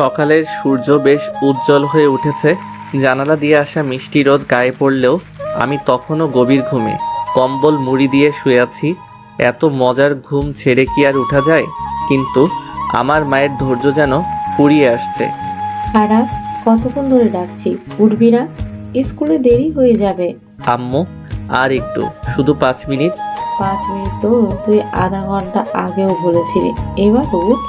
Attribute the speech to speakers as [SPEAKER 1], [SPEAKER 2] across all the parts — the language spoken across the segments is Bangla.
[SPEAKER 1] সকালের সূর্য বেশ উজ্জ্বল হয়ে উঠেছে। জানালা দিয়ে আসা মিষ্টি রোদ গায়ে পড়লেও আমি তখনও গভীর ঘুমে কম্বল মুড়ি দিয়ে শুয়ে আছি। এত মজার ঘুম ছেড়ে কি আর উঠা যায়? কিন্তু আমার মায়ের ধৈর্য যেন ফুরিয়ে আসছে।
[SPEAKER 2] আরা, কতক্ষণ ধরে ডাকছি, উঠবি না? স্কুলে দেরি হয়ে যাবে।
[SPEAKER 1] আম্মু, আর একটু, শুধু 5 মিনিট।
[SPEAKER 2] 5 মিনিট তো তুই আধা ঘন্টা আগেও বলেছিলি, এবার উঠ।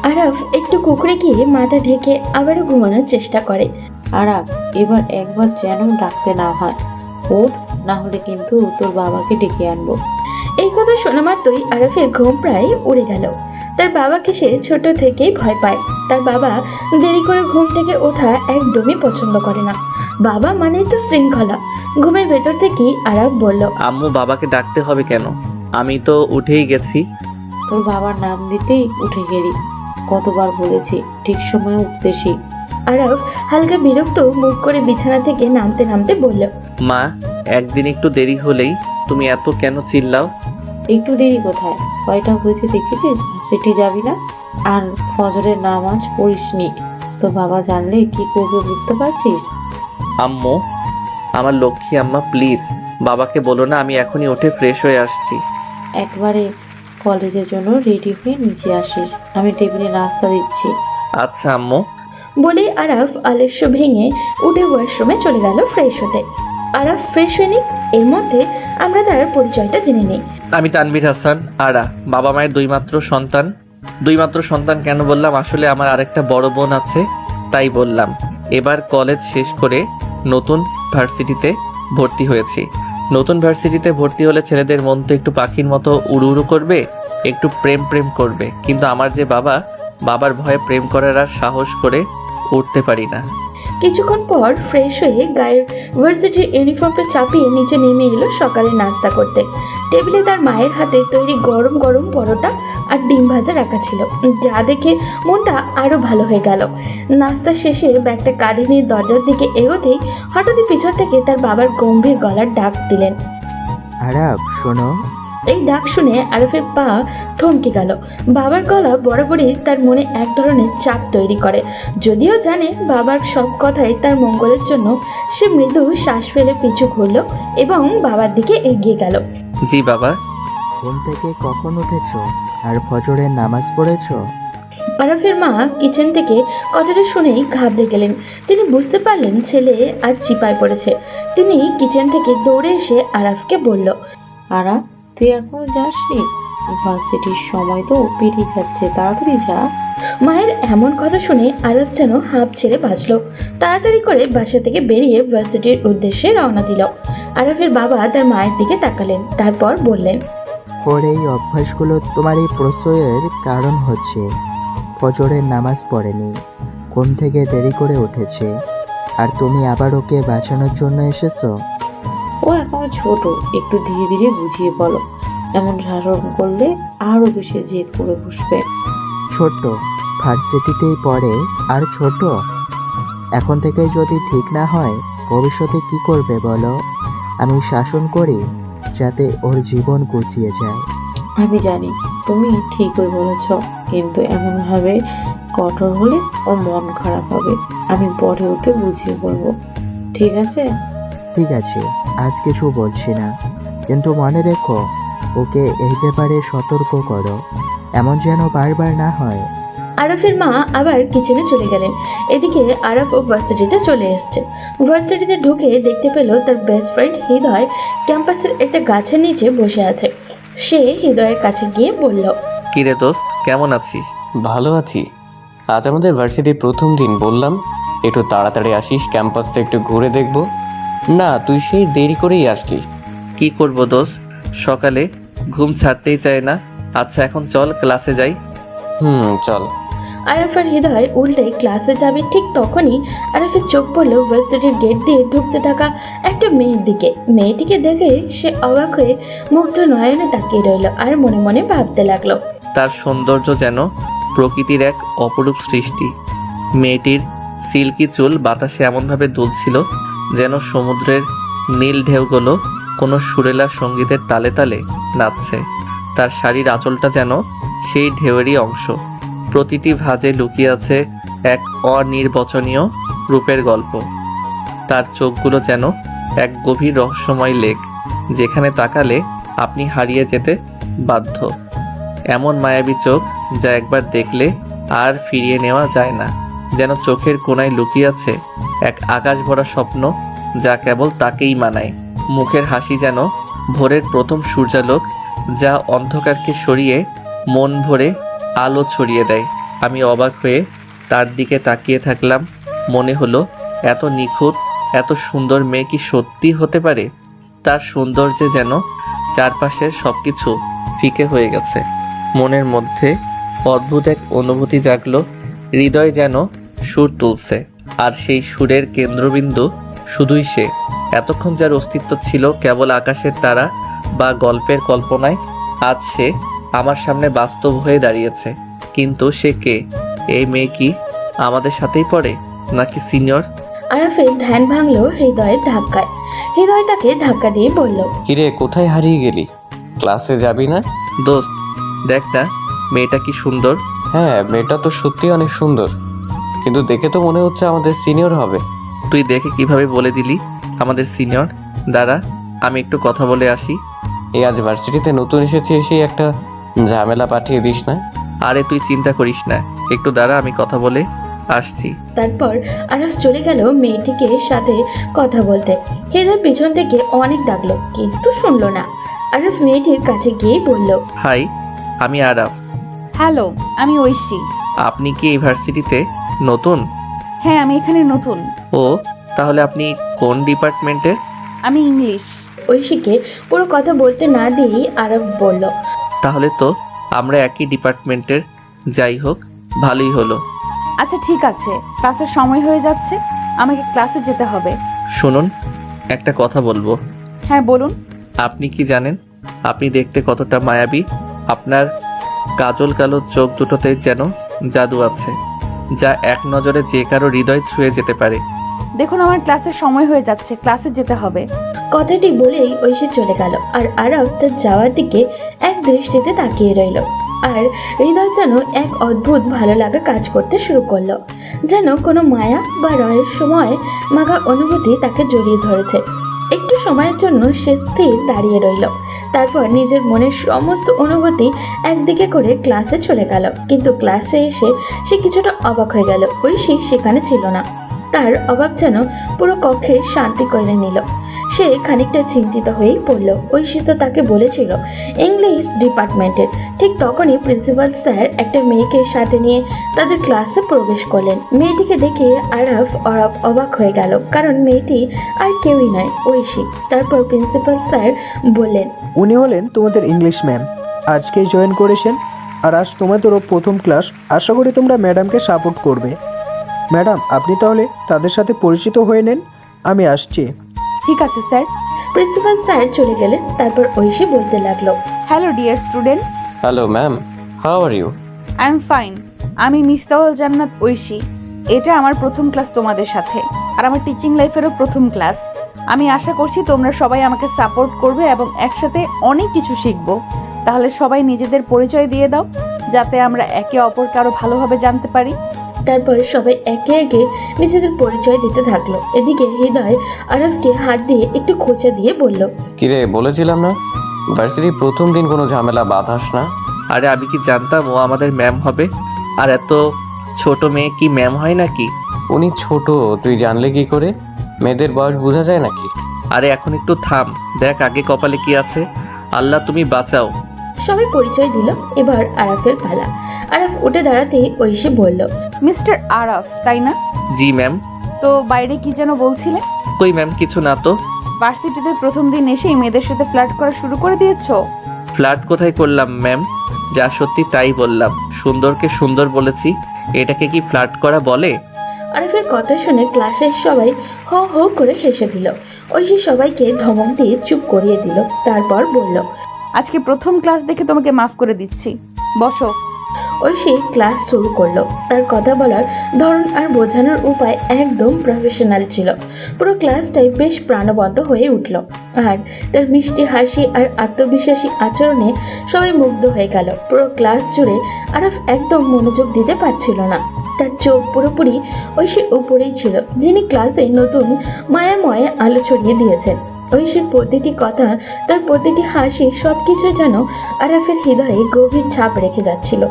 [SPEAKER 3] আরাফ একটু কুঁকড়ে গিয়ে মাথা ঢেকে আবারও ঘুমানোর চেষ্টা করে।
[SPEAKER 2] আরাম, এবার একবার যেন ডাকতে না হয়। ওঠ, না হলে কিন্তু তোর বাবাকে ডেকে আনবো।
[SPEAKER 3] এই কথা শোনা মাত্রই আরাফের ঘুম প্রায় উড়ে গেল। তার বাবাকে সে ছোট থেকেই ভয় পায়। তার বাবা দেরি করে ঘুম থেকে ওঠা একদমই পছন্দ করে না। বাবা মানেই তো শৃঙ্খলা। ঘুমের ভেতর থেকেই আরাফ বলল,
[SPEAKER 1] আম্মু, বাবাকে ডাকতে হবে কেন? আমি তো উঠেই গেছি।
[SPEAKER 2] তোর বাবার নাম দিতেই উঠে গেলি। কতবার বলেছি ঠিক সময়ে উঠতে শিখ।
[SPEAKER 3] আরাফ হালকা বিরক্ত মুখ করে বিছানা থেকে নামতে নামতে বলল,
[SPEAKER 1] মা, একদিন একটু দেরি হলেই তুমি এত কেন চিল্লাও?
[SPEAKER 2] একটু দেরি কোথায়, কয়টা হয়েছে দেখেছিস? সিটি যাবি না? আর ফজরের নামাজ পড়িসনি। তোর বাবা জানলে কি করবে বুঝতে পারছিস?
[SPEAKER 1] আম্মু, আমার লক্ষ্মী আম্মা, প্লিজ বাবাকে বলো না আমি এখনই উঠে ফ্রেশ হয়ে আসছি।
[SPEAKER 2] একবারে কলেজের জন্য রেডি হয়ে নিচে আসিস, আমি টেবিলে নাস্তা দিচ্ছি।
[SPEAKER 1] আচ্ছা আম্মু।
[SPEAKER 3] বলেই আরাফ আলস্য ভেঙে উঠে ওয়াশরুমে চলে গেল ফ্রেশ হতে। আরাফ ফ্রেশ হয়ে নিক, এর মধ্যে আমরা তার পরিচয়টা জেনে নিই।
[SPEAKER 1] আমি তানভীর হাসান আরা, বাবা মায়ের দুই মাত্র সন্তান কেন বললাম, আসলে আমার আরেকটা বড় বোন আছে তাই বললাম। এবার কলেজ শেষ করে নতুন ভার্সিটিতে ভর্তি হয়েছি। নতুন ভার্সিটিতে ভর্তি হলে ছেলেদের মন তো একটু পাখির মতো উড়ু উড়ু করবে, একটু প্রেম প্রেম করবে। কিন্তু আমার যে বাবার ভয়ে প্রেম করার আর সাহস করে উঠতে পারি না।
[SPEAKER 3] কিছুক্ষণ পর ফ্রেশ হয়ে গায়ের ভার্সিটির ইউনিফর্মটা চাপিয়ে নিচে নেমে এলো সকালে নাস্তা করতে। টেবিলে তার মায়ের হাতে তৈরি গরম গরম পরোটা আর ডিম ভাজা রাখা ছিল, যা দেখে মনটা আরো ভালো হয়ে গেল। নাস্তা শেষে ব্যাগটা কাঁধে নিয়ে দরজার দিকে এগোতেই হঠাৎই পিছন থেকে তার বাবার গম্ভীর গলার ডাক দিলেন।
[SPEAKER 4] আরাফ, শোনো।
[SPEAKER 3] এই ডাক শুনে আরফের পা থমকে গেল। বাবার গলা বরাবরই তার মনে এক ধরনের চাপ তৈরি করে। যদিও জানে বাবার সব কথাই তার মঙ্গলের জন্য, সে মৃদু শ্বাস ফেলে পিছু ঘুরল এবং বাবার দিকে এগিয়ে গেল।
[SPEAKER 1] জি বাবা।
[SPEAKER 4] ঘুম থেকে কখন উঠেছো আর ফজরের নামাজ পড়েছো?
[SPEAKER 3] আরফের মা কিচেন থেকে কথাটা শুনেই ঘাবড়ে গেলেন। তিনি বুঝতে পারলেন ছেলে আর চিপায় পড়েছে। তিনি কিচেন থেকে দৌড়ে এসে আরাফকে বলল,
[SPEAKER 2] আরা, তুই এখনো যাসনি? ভার্সিটির সময় তো পেরিয়ে যাচ্ছে, তাড়াতাড়ি যা।
[SPEAKER 3] মায়ের এমন কথা শুনে আরাফ যেন হাঁপ ছেড়ে বাঁচল। তাড়াতাড়ি করে বাসা থেকে বেরিয়ে ভার্সিটির উদ্দেশ্যে রওনা দিল। আরাফের বাবা তার মায়ের দিকে তাকালেন, তারপর বললেন,
[SPEAKER 4] ওর এই অভ্যাসগুলো তোমার এই প্রশ্রয়ের কারণ হচ্ছে। ফজরের নামাজ পড়েনি, ঘুম থেকে দেরি করে উঠেছে, আর তুমি আবার ওকে বাঁচানোর জন্য এসেছো।
[SPEAKER 2] ও এখনো ছোট, একটু ধীরে ধীরে বুঝিয়ে বলো। এমন শাসন করলে আরো বেশি জেদ করে বসবে।
[SPEAKER 4] ছোট্ট, ভার্সিটিতেই পড়ে আর ছোট। এখন থেকে যদি ঠিক না হয় ভবিষ্যতে কি করবে বলো? আমি শাসন করি যাতে ওর জীবন গুছিয়ে যায়।
[SPEAKER 2] আমি জানি তুমি ঠিকই বলেছ, কিন্তু এমনভাবে কঠোর হলে ওর মন খারাপ হবে। আমি পরে ওকে বুঝিয়ে বলবো, ঠিক আছে?
[SPEAKER 4] ঠিক আছে, আজ কিছু বলছি না, কিন্তু মনে রেখো ওকে এই ব্যাপারে সতর্ক করো, এমন যেন বারবার না হয়।
[SPEAKER 3] আরাফের মা আবার কিচেনে চলে গেলেন। এদিকে আরাফ ও ভার্সিটিতে চলে এসছে। ভার্সিটিতে ঢুকে দেখতে পেল তার বেস্ট ফ্রেন্ড হৃদয় ক্যাম্পাসের একটা গাছের নিচে বসে আছে। সে হৃদয়ের কাছে গিয়ে বলল,
[SPEAKER 1] কিরে দোস্ত, কেমন আছিস?
[SPEAKER 5] ভালো আছি। আজ আমাদের ভার্সিটির প্রথম দিন, বললাম একটু তাড়াতাড়ি আসিস, ক্যাম্পাসটা একটু ঘুরে দেখব। না, তুই সেই দেরি করেই আসলি।
[SPEAKER 1] কি করব দোস্ত, সকালে ঘুম ছাড়তেই চায় না। আচ্ছা এখন চল ক্লাসে যাই।
[SPEAKER 5] চল।
[SPEAKER 3] আরাফ আর হৃদয় উল্টে ক্লাসে যাবে ঠিক তখনই আরাফের চোখ পড়ল ভার্সিটির গেট দিয়ে ঢুকতে থাকা একটা মেয়ের দিকে। মেয়েটিকে দেখে সে অবাক হয়ে মুগ্ধ নয়নে তাকিয়ে রইল আর মনে মনে ভাবতে লাগলো,
[SPEAKER 1] তার সৌন্দর্য যেন প্রকৃতির এক অপরূপ সৃষ্টি। মেয়েটির সিল্কি চুল বাতাসে এমনভাবে দুলছিল যেন সমুদ্রের নীল ঢেউগুলো কোনো সুরেলা সঙ্গীতের তালে তালে নাচছে। তার শাড়ির আঁচলটা যেন সেই ঢেউয়েরই অংশ। প্রতিটি ভাঁজে লুকিয়ে আছে এক অনির্বচনীয় রূপের গল্প। তার চোখগুলো যেন এক গভীর রহস্যময় লেক, যেখানে তাকালে আপনি হারিয়ে যেতে বাধ্য। এমন মায়াবী চোখ যা একবার দেখলে আর ফিরিয়ে নেওয়া যায় না। যেন চোখের কোণায় লুকিয়ে আছে এক আকাশ ভরা স্বপ্ন, যা কেবল তাকেই মানায়। মুখের হাসি যেন ভোরের প্রথম সূর্যালোক, যা অন্ধকারকে সরিয়ে মন ভরে আলো ছড়িয়ে দেয়। আমি অবাক হয়ে তার দিকে তাকিয়ে থাকলাম। মনে হলো এত নিখুঁত, এত সুন্দর মেয়ে কি সত্যি হতে পারে? তার সৌন্দর্যে যেন চারপাশের সব কিছু ফিকে হয়ে গেছে। মনের মধ্যে অদ্ভুত এক অনুভূতি জাগলো। হৃদয় যেন সুর তুলছে, আর সেই সুরের কেন্দ্রবিন্দু শুধুই সে। এতক্ষণ যার অস্তিত্ব ছিল কেবল আকাশের তারা বা গল্পের কল্পনায়, আজ সে আমার সামনে বাস্তব হয়ে দাঁড়িয়েছে। কিন্তু সে কে? এই মেয়ে কি আমাদের সাথেই পড়ে, নাকি সিনিয়র?
[SPEAKER 3] আরাফের ধ্যান ভাঙল হৃদয়ের ধাক্কায়। হৃদয় তাকে ধাক্কা দিয়ে বলল,
[SPEAKER 5] কিরে, কোথায় হারিয়ে গেলি? ক্লাসে যাবি না?
[SPEAKER 1] দোস্ত, দেখ না মেয়েটা কি সুন্দর।
[SPEAKER 5] হ্যাঁ, মেয়েটা তো সত্যি অনেক সুন্দর, কিন্তু দেখে তো মনে হচ্ছে আমাদের সিনিয়র হবে।
[SPEAKER 1] তুই দেখে কিভাবে বলে দিলি আমাদের সিনিয়র? দাঁড়া, আমি একটু কথা বলে আসি।
[SPEAKER 5] এই আজ ভার্সিটিতে নতুন এসেছে, এসেই একটা ঝামেলা পাঠিয়ে দিস না।
[SPEAKER 1] আরে তুই চিন্তা করিস না, একটু দাঁড়া, আমি কথা বলে আসছি।
[SPEAKER 3] তারপর আরাফ চলে গেল মেয়েটিকে সাথে কথা বলতে। হৃদয় পিছন থেকে অনেক ডাকলো, কিন্তু শুনলো না। আরাফ মেয়েটির কাছে গিয়ে বলল,
[SPEAKER 1] হাই, আমি আরাফ।
[SPEAKER 6] হ্যালো, আমি ঐশী।
[SPEAKER 1] আপনি কি এই ভার্সিটিতে নতুন?
[SPEAKER 6] হ্যাঁ, আমি এখানে নতুন।
[SPEAKER 1] ও, তাহলে আপনি কোন ডিপার্টমেন্টের?
[SPEAKER 6] আমি ইংলিশ।
[SPEAKER 3] ঐশীকে পুরো কথা বলতে না দিয়েই আরাফ বলল,
[SPEAKER 1] তাহলে তো আমরা একই ডিপার্টমেন্টের। যাই হোক, ভালোই হলো।
[SPEAKER 6] আচ্ছা ঠিক আছে, ক্লাসের সময় হয়ে যাচ্ছে, আমাকে ক্লাসে যেতে হবে।
[SPEAKER 1] শুনুন, একটা কথা বলবো।
[SPEAKER 6] হ্যাঁ বলুন।
[SPEAKER 1] আপনি কি জানেন আপনি দেখতে কতটা মায়াবী? আপনার কাজল কালো চোখ দুটোতে যেন জাদু আছে, যা এক নজরে যে কারো হৃদয় ছুঁয়ে যেতে পারে।
[SPEAKER 6] দেখুন, আমার ক্লাসের সময় হয়ে যাচ্ছে, ক্লাসে যেতে হবে।
[SPEAKER 3] কথাটি বলেই ঐশী চলে গেল। আর আরাফ তার যাওয়ার দিকে এক দৃষ্টিতে তাকিয়ে রইল। আর হৃদয় যেন এক অদ্ভুত ভালো লাগা কাজ করতে শুরু করলো, যেন কোনো মায়া বা রহস্যময় মাখা অনুভূতি তাকে জড়িয়ে ধরেছে। একটু সময়ের জন্য সে স্থির দাঁড়িয়ে রইল, তারপর নিজের মনের সমস্ত অনুভূতি একদিকে করে ক্লাসে চলে গেল। কিন্তু ক্লাসে এসে সে কিছুটা অবাক হয়ে গেল। ঐশী সেখানে ছিল না। তার অভাব যেন পুরো কক্ষে শান্তি করে নিল। সে খানিকটা চিন্তিত হয়েই পড়ল। ঐশী তো তাকে বলেছিল ইংলিশ ডিপার্টমেন্টের। ঠিক তখনই প্রিন্সিপাল স্যার একটা মেয়েকে সাথে নিয়ে তাদের ক্লাসে প্রবেশ করলেন। মেয়েটিকে দেখে আরাফ অবাক হয়ে গেল, কারণ মেয়েটি আর কেউই নয়, ঐশী। তারপর প্রিন্সিপাল স্যার বললেন,
[SPEAKER 7] উনি হলেন তোমাদের ইংলিশ ম্যাম, আজকেই জয়েন করেছেন, আর আজ তোমাদেরও প্রথম ক্লাস। আশা করি তোমরা ম্যাডামকে সাপোর্ট করবে। ম্যাডাম, আপনি তাহলে তাদের সাথে পরিচিত হয়ে নেন, আমি আসছি।
[SPEAKER 6] ঠিক আছে স্যার।
[SPEAKER 3] প্রিন্সিপাল স্যার চলে গেলেন। তারপর ঐশী বলতে লাগলো,
[SPEAKER 6] hello dear students,
[SPEAKER 5] hello ma'am, how are you?
[SPEAKER 6] I am fine. আমি মিস্তাউল জান্নাত ঐশী। এটা আমার প্রথম ক্লাস তোমাদের সাথে, আর আমার টিচিং লাইফেরও প্রথম ক্লাস। আমি আশা করছি তোমরা সবাই আমাকে সাপোর্ট করবে এবং একসাথে অনেক কিছু শিখবো। তাহলে সবাই নিজেদের পরিচয় দিয়ে দাও, যাতে আমরা একে অপরকে আরো ভালোভাবে জানতে পারি।
[SPEAKER 3] তারপর সবাই একে একে নিজেদের পরিচয় দিতে থাকলো। এদিকে হৃদয় আরফকে হাত দিয়ে একটু খোঁচা দিয়ে বলল,
[SPEAKER 5] কিরে, বলেছিলাম না ভার্সিটির প্রথম দিন কোনো ঝামেলা বাঁধাস না।
[SPEAKER 1] আরে আমি কি জানতাম ও আমাদের ম্যাম হবে? আর এত ছোট মেয়ে কি ম্যাম হয় নাকি?
[SPEAKER 5] উনি ছোট, তুই জানলে কি করে? মেয়েদের বয়স বোঝা যায় নাকি?
[SPEAKER 1] আরে এখন একটু থাম, দেখ আগে কপালে কি আছে। আল্লাহ তুমি বাঁচাও।
[SPEAKER 3] সবাই পরিচয় দিল। এবার আরাফের পালা। আরাফ উঠে দাঁড়াতেই ঐশী বলল,
[SPEAKER 6] মিস্টার আরাফ, তাই না?
[SPEAKER 1] জি ম্যাম।
[SPEAKER 6] তো বাইরে কি যেন বলছিলে?
[SPEAKER 1] কই ম্যাম, কিছু না তো।
[SPEAKER 6] ভার্সিটিতে প্রথম দিন এসেই মেয়েদের সাথে ফ্লার্ট করা শুরু করে দিয়েছো?
[SPEAKER 1] ফ্ল্যাট কোথায় করলাম ম্যাম? যা সত্যি তাই বললাম। সুন্দরকে সুন্দর বলেছি, এটাকে কি ফ্ল্যাট করা বলে?
[SPEAKER 3] আরাফের কথা শুনে ক্লাসের সবাই হো হো করে হেসে দিল। ঐশী সবাইকে ধমক দিয়ে চুপ করিয়ে দিল। তারপর বলল,
[SPEAKER 6] আজকে প্রথম ক্লাস দেখে তোমাকে মাফ করে দিচ্ছি, বসো।
[SPEAKER 3] ঐশী ক্লাস শুরু করলো। তার কথা বলার ধরন আর বোঝানোর উপায় একদম প্রফেশনাল ছিল। পুরো ক্লাসটাই বেশ প্রাণবন্ত হয়ে উঠল, আর তার মিষ্টি হাসি আর আত্মবিশ্বাসী আচরণে সবাই মুগ্ধ হয়ে গেল। পুরো ক্লাস জুড়ে আরফ একদম মনোযোগ দিতে পারছিল না। তার চোখ পুরোপুরি ঐশীর উপরেই ছিল, যিনি ক্লাসে নতুন মায়াময় আলো ছড়িয়ে দিয়েছেন। ঐশীর প্রতিটি কথা, তার প্রতিটি হাসি, সবকিছু যেন আরফের হৃদয়ে গভীর ছাপ রেখে যাচ্ছিল।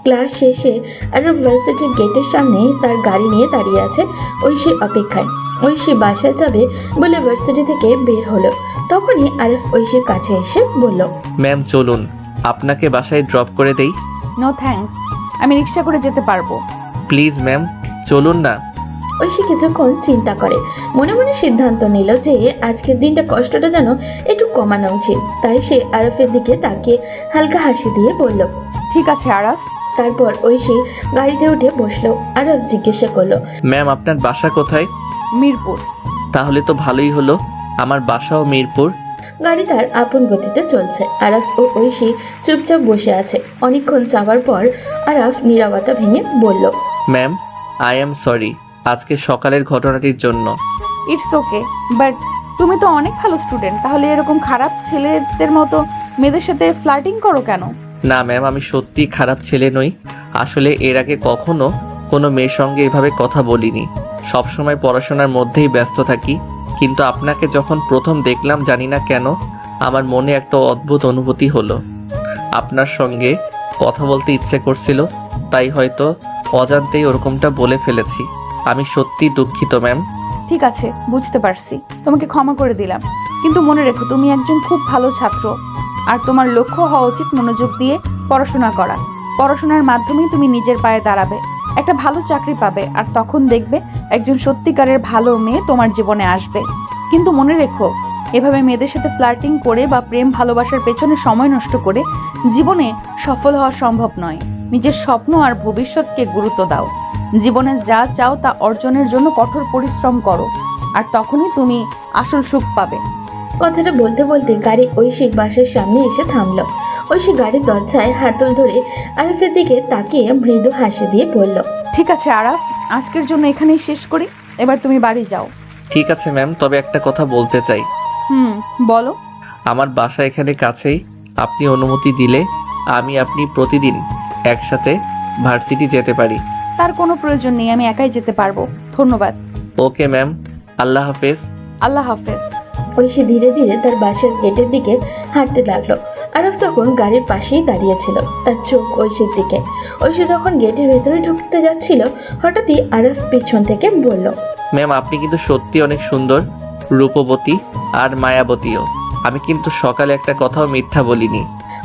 [SPEAKER 3] ক্লাস শেষে আরফ ভার্সিটির গেটের সামনে তার গাড়ি নিয়ে দাঁড়িয়ে আছে ঐশীর অপেক্ষায়। ঐশী বাসায় যাবে বলে ভার্সিটি থেকে বের হলো। তখনই আরফ ঐশীর কাছে এসে বলল,
[SPEAKER 1] ম্যাম চলুন, আপনাকে বাসায় ড্রপ করে দেই।
[SPEAKER 6] নো থ্যাঙ্কস, আমি রিক্সা করে যেতে পারবো।
[SPEAKER 1] প্লিজ ম্যাম, চলুন না।
[SPEAKER 3] ঐশী কিছুক্ষণ চিন্তা করে মনে মনে সিদ্ধান্ত নিল যে আজকের দিনটা কষ্টটা যেন একটু কমানো উচিত। তাই সে আরফের দিকে তাকিয়ে হালকা হাসি দিয়ে বলল,
[SPEAKER 6] ঠিক আছে আরাফ।
[SPEAKER 3] তারপর ঐশী গাড়িতে উঠে বসলো। আরফ জিজ্ঞাসা করলো,
[SPEAKER 1] ম্যাম আপনার বাসা কোথায়?
[SPEAKER 6] মিরপুর।
[SPEAKER 1] তাহলে তো ভালোই হলো, আমার বাসাও মিরপুর।
[SPEAKER 3] গাড়ি তার আপন গতিতে চলছে। আরফ ও ঐশী চুপচাপ বসে আছে। অনেকক্ষণ যাওয়ার পর আরফ নীরবতা ভেঙে বলল,
[SPEAKER 1] ম্যাম আই অ্যাম সরি আজকে সকালের ঘটনাটির জন্য।
[SPEAKER 6] ইটস ওকে, বাট তুমি তো অনেক ভালো স্টুডেন্ট, তাহলে এরকম খারাপ ছেলেদের মতো মেয়েদের সাথে ফ্লার্টিং করো কেন?
[SPEAKER 1] না ম্যাম, আমি সত্যি খারাপ ছেলে নই। আসলে এর আগে কখনো কোনো মেয়ের সঙ্গে এভাবে কথা বলিনি। সবসময় পড়াশোনার মধ্যেই ব্যস্ত থাকি, কিন্তু আপনাকে যখন প্রথম দেখলাম জানি না কেন আমার মনে একটা অদ্ভুত অনুভূতি হলো। আপনার সঙ্গে কথা বলতে ইচ্ছে করছিল, তাই হয়তো অজান্তেই ওরকমটা বলে ফেলেছি। আমি সত্যি দুঃখিত ম্যাম।
[SPEAKER 6] ঠিক আছে, বুঝতে পারছি, তোমাকে ক্ষমা করে দিলাম। কিন্তু মনে রেখো, তুমি একজন খুব ভালো ছাত্র, আর তোমার লক্ষ্য হওয়া উচিত মনোযোগ দিয়ে পড়াশোনা করা। পড়াশোনার মাধ্যমেই তুমি নিজের পায়ে দাঁড়াবে, একটা ভালো চাকরি পাবে, আর তখন দেখবে একজন সত্যিকারের ভালো মেয়ে তোমার জীবনে আসবে। কিন্তু মনে রেখো, এভাবে মেয়েদের সাথে ফ্লার্টিং করে বা প্রেম ভালোবাসার পেছনে সময় নষ্ট করে জীবনে সফল হওয়া সম্ভব নয়। নিজের স্বপ্ন আর ভবিষ্যৎকে গুরুত্ব দাও। জীবনে যা চাও তা অর্জনের জন্য কঠোর পরিশ্রম করো, আর তখনই তুমি আসল সুখ পাবে।
[SPEAKER 3] কথাটা বলতে বলতে গাড়ি ঐশীর বাসার সামনে এসে থামলো। ঐশী গাড়ির দরজায় হাতল ধরে আরফের দিকে তাকিয়ে মৃদু হাসি দিয়ে বলল,
[SPEAKER 6] ঠিক আছে আরাফ, আজকের জন্য এখানেই শেষ করি, এবার তুমি বাড়ি যাও।
[SPEAKER 1] ঠিক আছে ম্যাম, তবে একটা কথা বলতে চাই।
[SPEAKER 6] বলো।
[SPEAKER 1] আমার বাসা এখানে কাছেই। আপনি অনুমতি দিলে আপনি প্রতিদিন একসাথে ভার্সিটি যেতে পারি।
[SPEAKER 6] তার কোনো প্রয়োজন নেই, আমি একাই যেতে পারবো। ধন্যবাদ।
[SPEAKER 1] ওকে ম্যাম, আল্লাহ হাফেজ।
[SPEAKER 6] আল্লাহ হাফেজ।
[SPEAKER 3] ঐশী ধীরে ধীরে তার বাসার গেটের দিকে হাঁটতে লাগলো। আরফ তখন গাড়ির পাশেই দাঁড়িয়েছিল, তার চোখ ঐশীর দিকে। ঐশী যখন গেটের ভেতরে ঢুকতে যাচ্ছিল, হঠাৎই আরফ পিছন থেকে বলল,
[SPEAKER 1] ম্যাম আপনি কিন্তু সত্যি অনেক সুন্দর, রূপবতী আর মায়াবতীও। আমি কিন্তু সকালে একটা কথাও মিথ্যা বলিনি।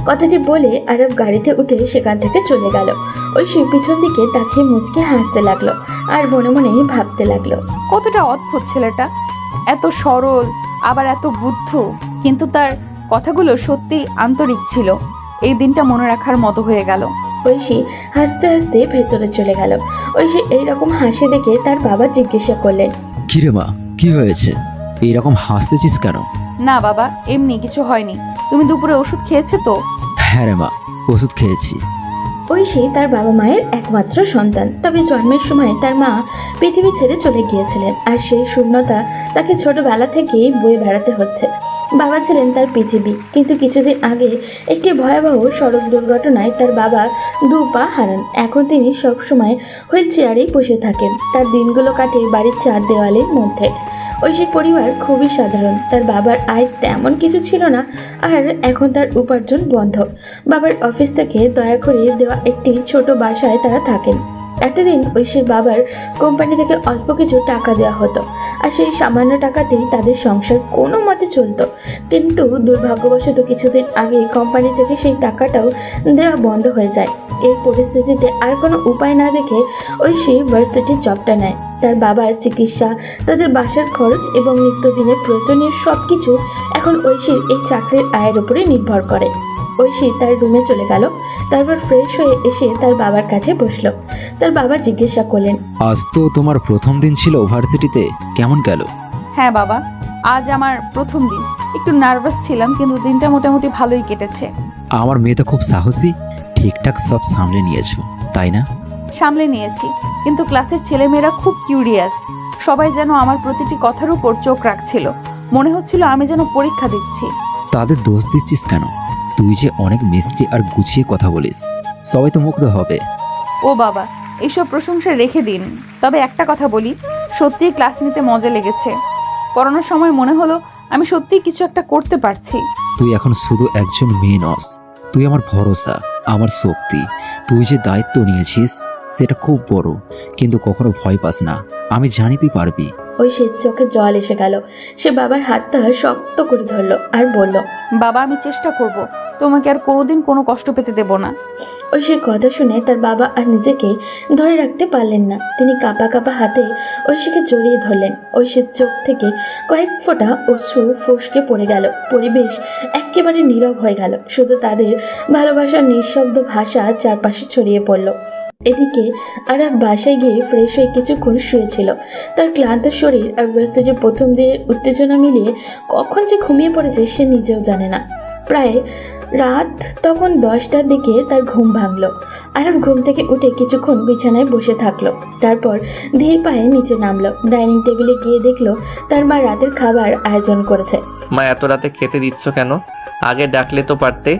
[SPEAKER 3] কথাটি বলে আরব গাড়িতে উঠে সেখান থেকে চলে গেল। ঐশী পিছন দিকে তাকিয়ে মুচকে হাসতে লাগলো, আর মনে মনে ভাবতে লাগলো,
[SPEAKER 6] কতটা অদ্ভুত ছেলেটা, এত সরল আবার এত বুদ্ধ, কিন্তু তার কথাগুলো সত্যি আন্তরিক ছিল। এই দিনটা মনে রাখার মতো হয়ে গেল।
[SPEAKER 3] ঐশী হাসতে হাসতে ভেতরে চলে গেল। ঐশী এইরকম হাসি দেখে তার বাবা জিজ্ঞাসা করলেন,
[SPEAKER 8] কিরে মা, কি হয়েছে? এইরকম হাসতেছিস কেন?
[SPEAKER 6] না বাবা, এমনি কিছু হয়নি। তুমি দুপুরে ওষুধ খেয়েছো তো?
[SPEAKER 8] হ্যাঁ রে মা, ওষুধ খেয়েছি।
[SPEAKER 3] ঐশী তার বাবা মায়ের একমাত্র সন্তান, তবে জন্মের সময় তার মা পৃথিবী ছেড়ে চলে গিয়েছিলেন, আর সেই শূন্যতা তাকে ছোটবেলা থেকেই বয়ে বেড়াতে হচ্ছে। বাবা ছিলেন তার পৃথিবী, কিন্তু কিছুদিন আগে একটি ভয়াবহ সড়ক দুর্ঘটনায় তার বাবা 2 পা হারান। এখন তিনি সবসময় হুইল চেয়ারেই বসে থাকেন। তার দিনগুলো কাটে বাড়ির 4 দেওয়ালের মধ্যে। ঐশীর পরিবার খুবই সাধারণ। তার বাবার আয় তেমন কিছু ছিল না, আর এখন তার উপার্জন বন্ধ। বাবার অফিস থেকে দয়া করে দেওয়া একটি ছোট বাসায় তারা থাকেন। এতদিন ঐশীর বাবার কোম্পানি থেকে অল্প কিছু টাকা দেওয়া হতো, আর সেই সামান্য টাকাতেই তাদের সংসার কোনো মতে চলতো। কিন্তু দুর্ভাগ্যবশত কিছুদিন আগে কোম্পানি থেকে সেই টাকাটাও দেওয়া বন্ধ হয়ে যায়। এই পরিস্থিতিতে আর কোনো উপায় না দেখে ঐশী ভার্সিটির জবটা নেয়। তার বাবার চিকিৎসা, তাদের বাসার খরচ এবং নিত্যদিনের প্রয়োজনীয় সব কিছু এখন ঐশীর এই চাকরির আয়ের উপরে নির্ভর করে। ঐশী তার রুমে চলে গেল, তারপর ফ্রেশ হয়ে এসে তার বাবার কাছে বসলো। তার বাবা জিজ্ঞাসা করলেন,
[SPEAKER 8] আজ তো তোমার প্রথম দিন ছিল ভার্সিটিতে, কেমন গেল?
[SPEAKER 6] হ্যাঁ বাবা, আজ আমার প্রথম দিন। একটু নার্ভাস ছিলাম, কিন্তু দিনটা মোটামুটি ভালোই কেটেছে।
[SPEAKER 8] আমার মেয়ে তো খুব সাহসী, ঠিকঠাক সব সামলে নিয়েছো তাই না?
[SPEAKER 6] সামলে নিয়েছি, কিন্তু ক্লাসের ছেলেমেয়েরা খুব কিউরিয়াস। সবাই যেন আমার প্রতিটি কথার উপর চোখ রাখছিল। মনে হচ্ছিল আমি যেন পরীক্ষা দিচ্ছি।
[SPEAKER 8] তাদের দোষ দিচ্ছিস কেন? তুই যে অনেক মিষ্টি আর গুছিয়ে কথা বলিস, সবাই তো মুগ্ধ হবে।
[SPEAKER 6] ও বাবা, এইসব প্রশংসা রেখে দিন। তবে একটা কথা বলি, সত্যিই ক্লাস নিতে মজা লেগেছে। পড়ানোর সময় মনে হলো আমি সত্যিই কিছু একটা করতে পারছি।
[SPEAKER 8] তুই এখন শুধু একজন মেয়ে নস, তুই আমার ভরসা, আমার শক্তি। তুই যে দায়িত্ব নিয়েছিস সেটা খুব বড়, কিন্তু কখনো ভয় পাস না। আমি জানি তুই পারবি।
[SPEAKER 3] ঐশীর চোখে জল এসে গেল। সে বাবার হাতটা শক্ত করে ধরলো আর বলল,
[SPEAKER 6] বাবা, আমি চেষ্টা করব, তোমাকে আর কোনোদিন কোনো কষ্ট পেতে দেব না।
[SPEAKER 3] ঐশীর কথা শুনে তার বাবা আর নিজেকে ধরে রাখতে পারলেন না। তিনি কাঁপা কাঁপা হাতে ঐশীকে জড়িয়ে ধরলেন। ঐশীর চোখ থেকে কয়েক ফোঁটা অশ্রু ফসকে পড়ে গেল। পরিবেশ একেবারে নীরব হয়ে গেল। শুধু তাদের ভালোবাসার নিঃশব্দ ভাষা চারপাশে ছড়িয়ে পড়ল। এদিকে আরাফ বাসায় গিয়ে ফ্রেশ হয়ে কিছুক্ষণ শুয়েছিল। তার ক্লান্ত শরীর আর ভার্সিটির প্রথম দিনের উত্তেজনা মিলিয়ে কখন যে ঘুমিয়ে পড়েছে সে নিজেও জানে না। প্রায় রাত তখন 10টার দিকে তার ঘুম ভাঙলো। আরাফ ঘুম থেকে উঠে কিছুক্ষণ বিছানায় বসে থাকলো। তারপর ধীর পায়ে নিচে নামলো। ডাইনিং টেবিলে গিয়ে দেখলো তার মা রাতের খাবার আয়োজন করেছে।
[SPEAKER 1] মা, এত রাতে খেতে দিচ্ছ কেন? আগে ডাকলে তো পারতে।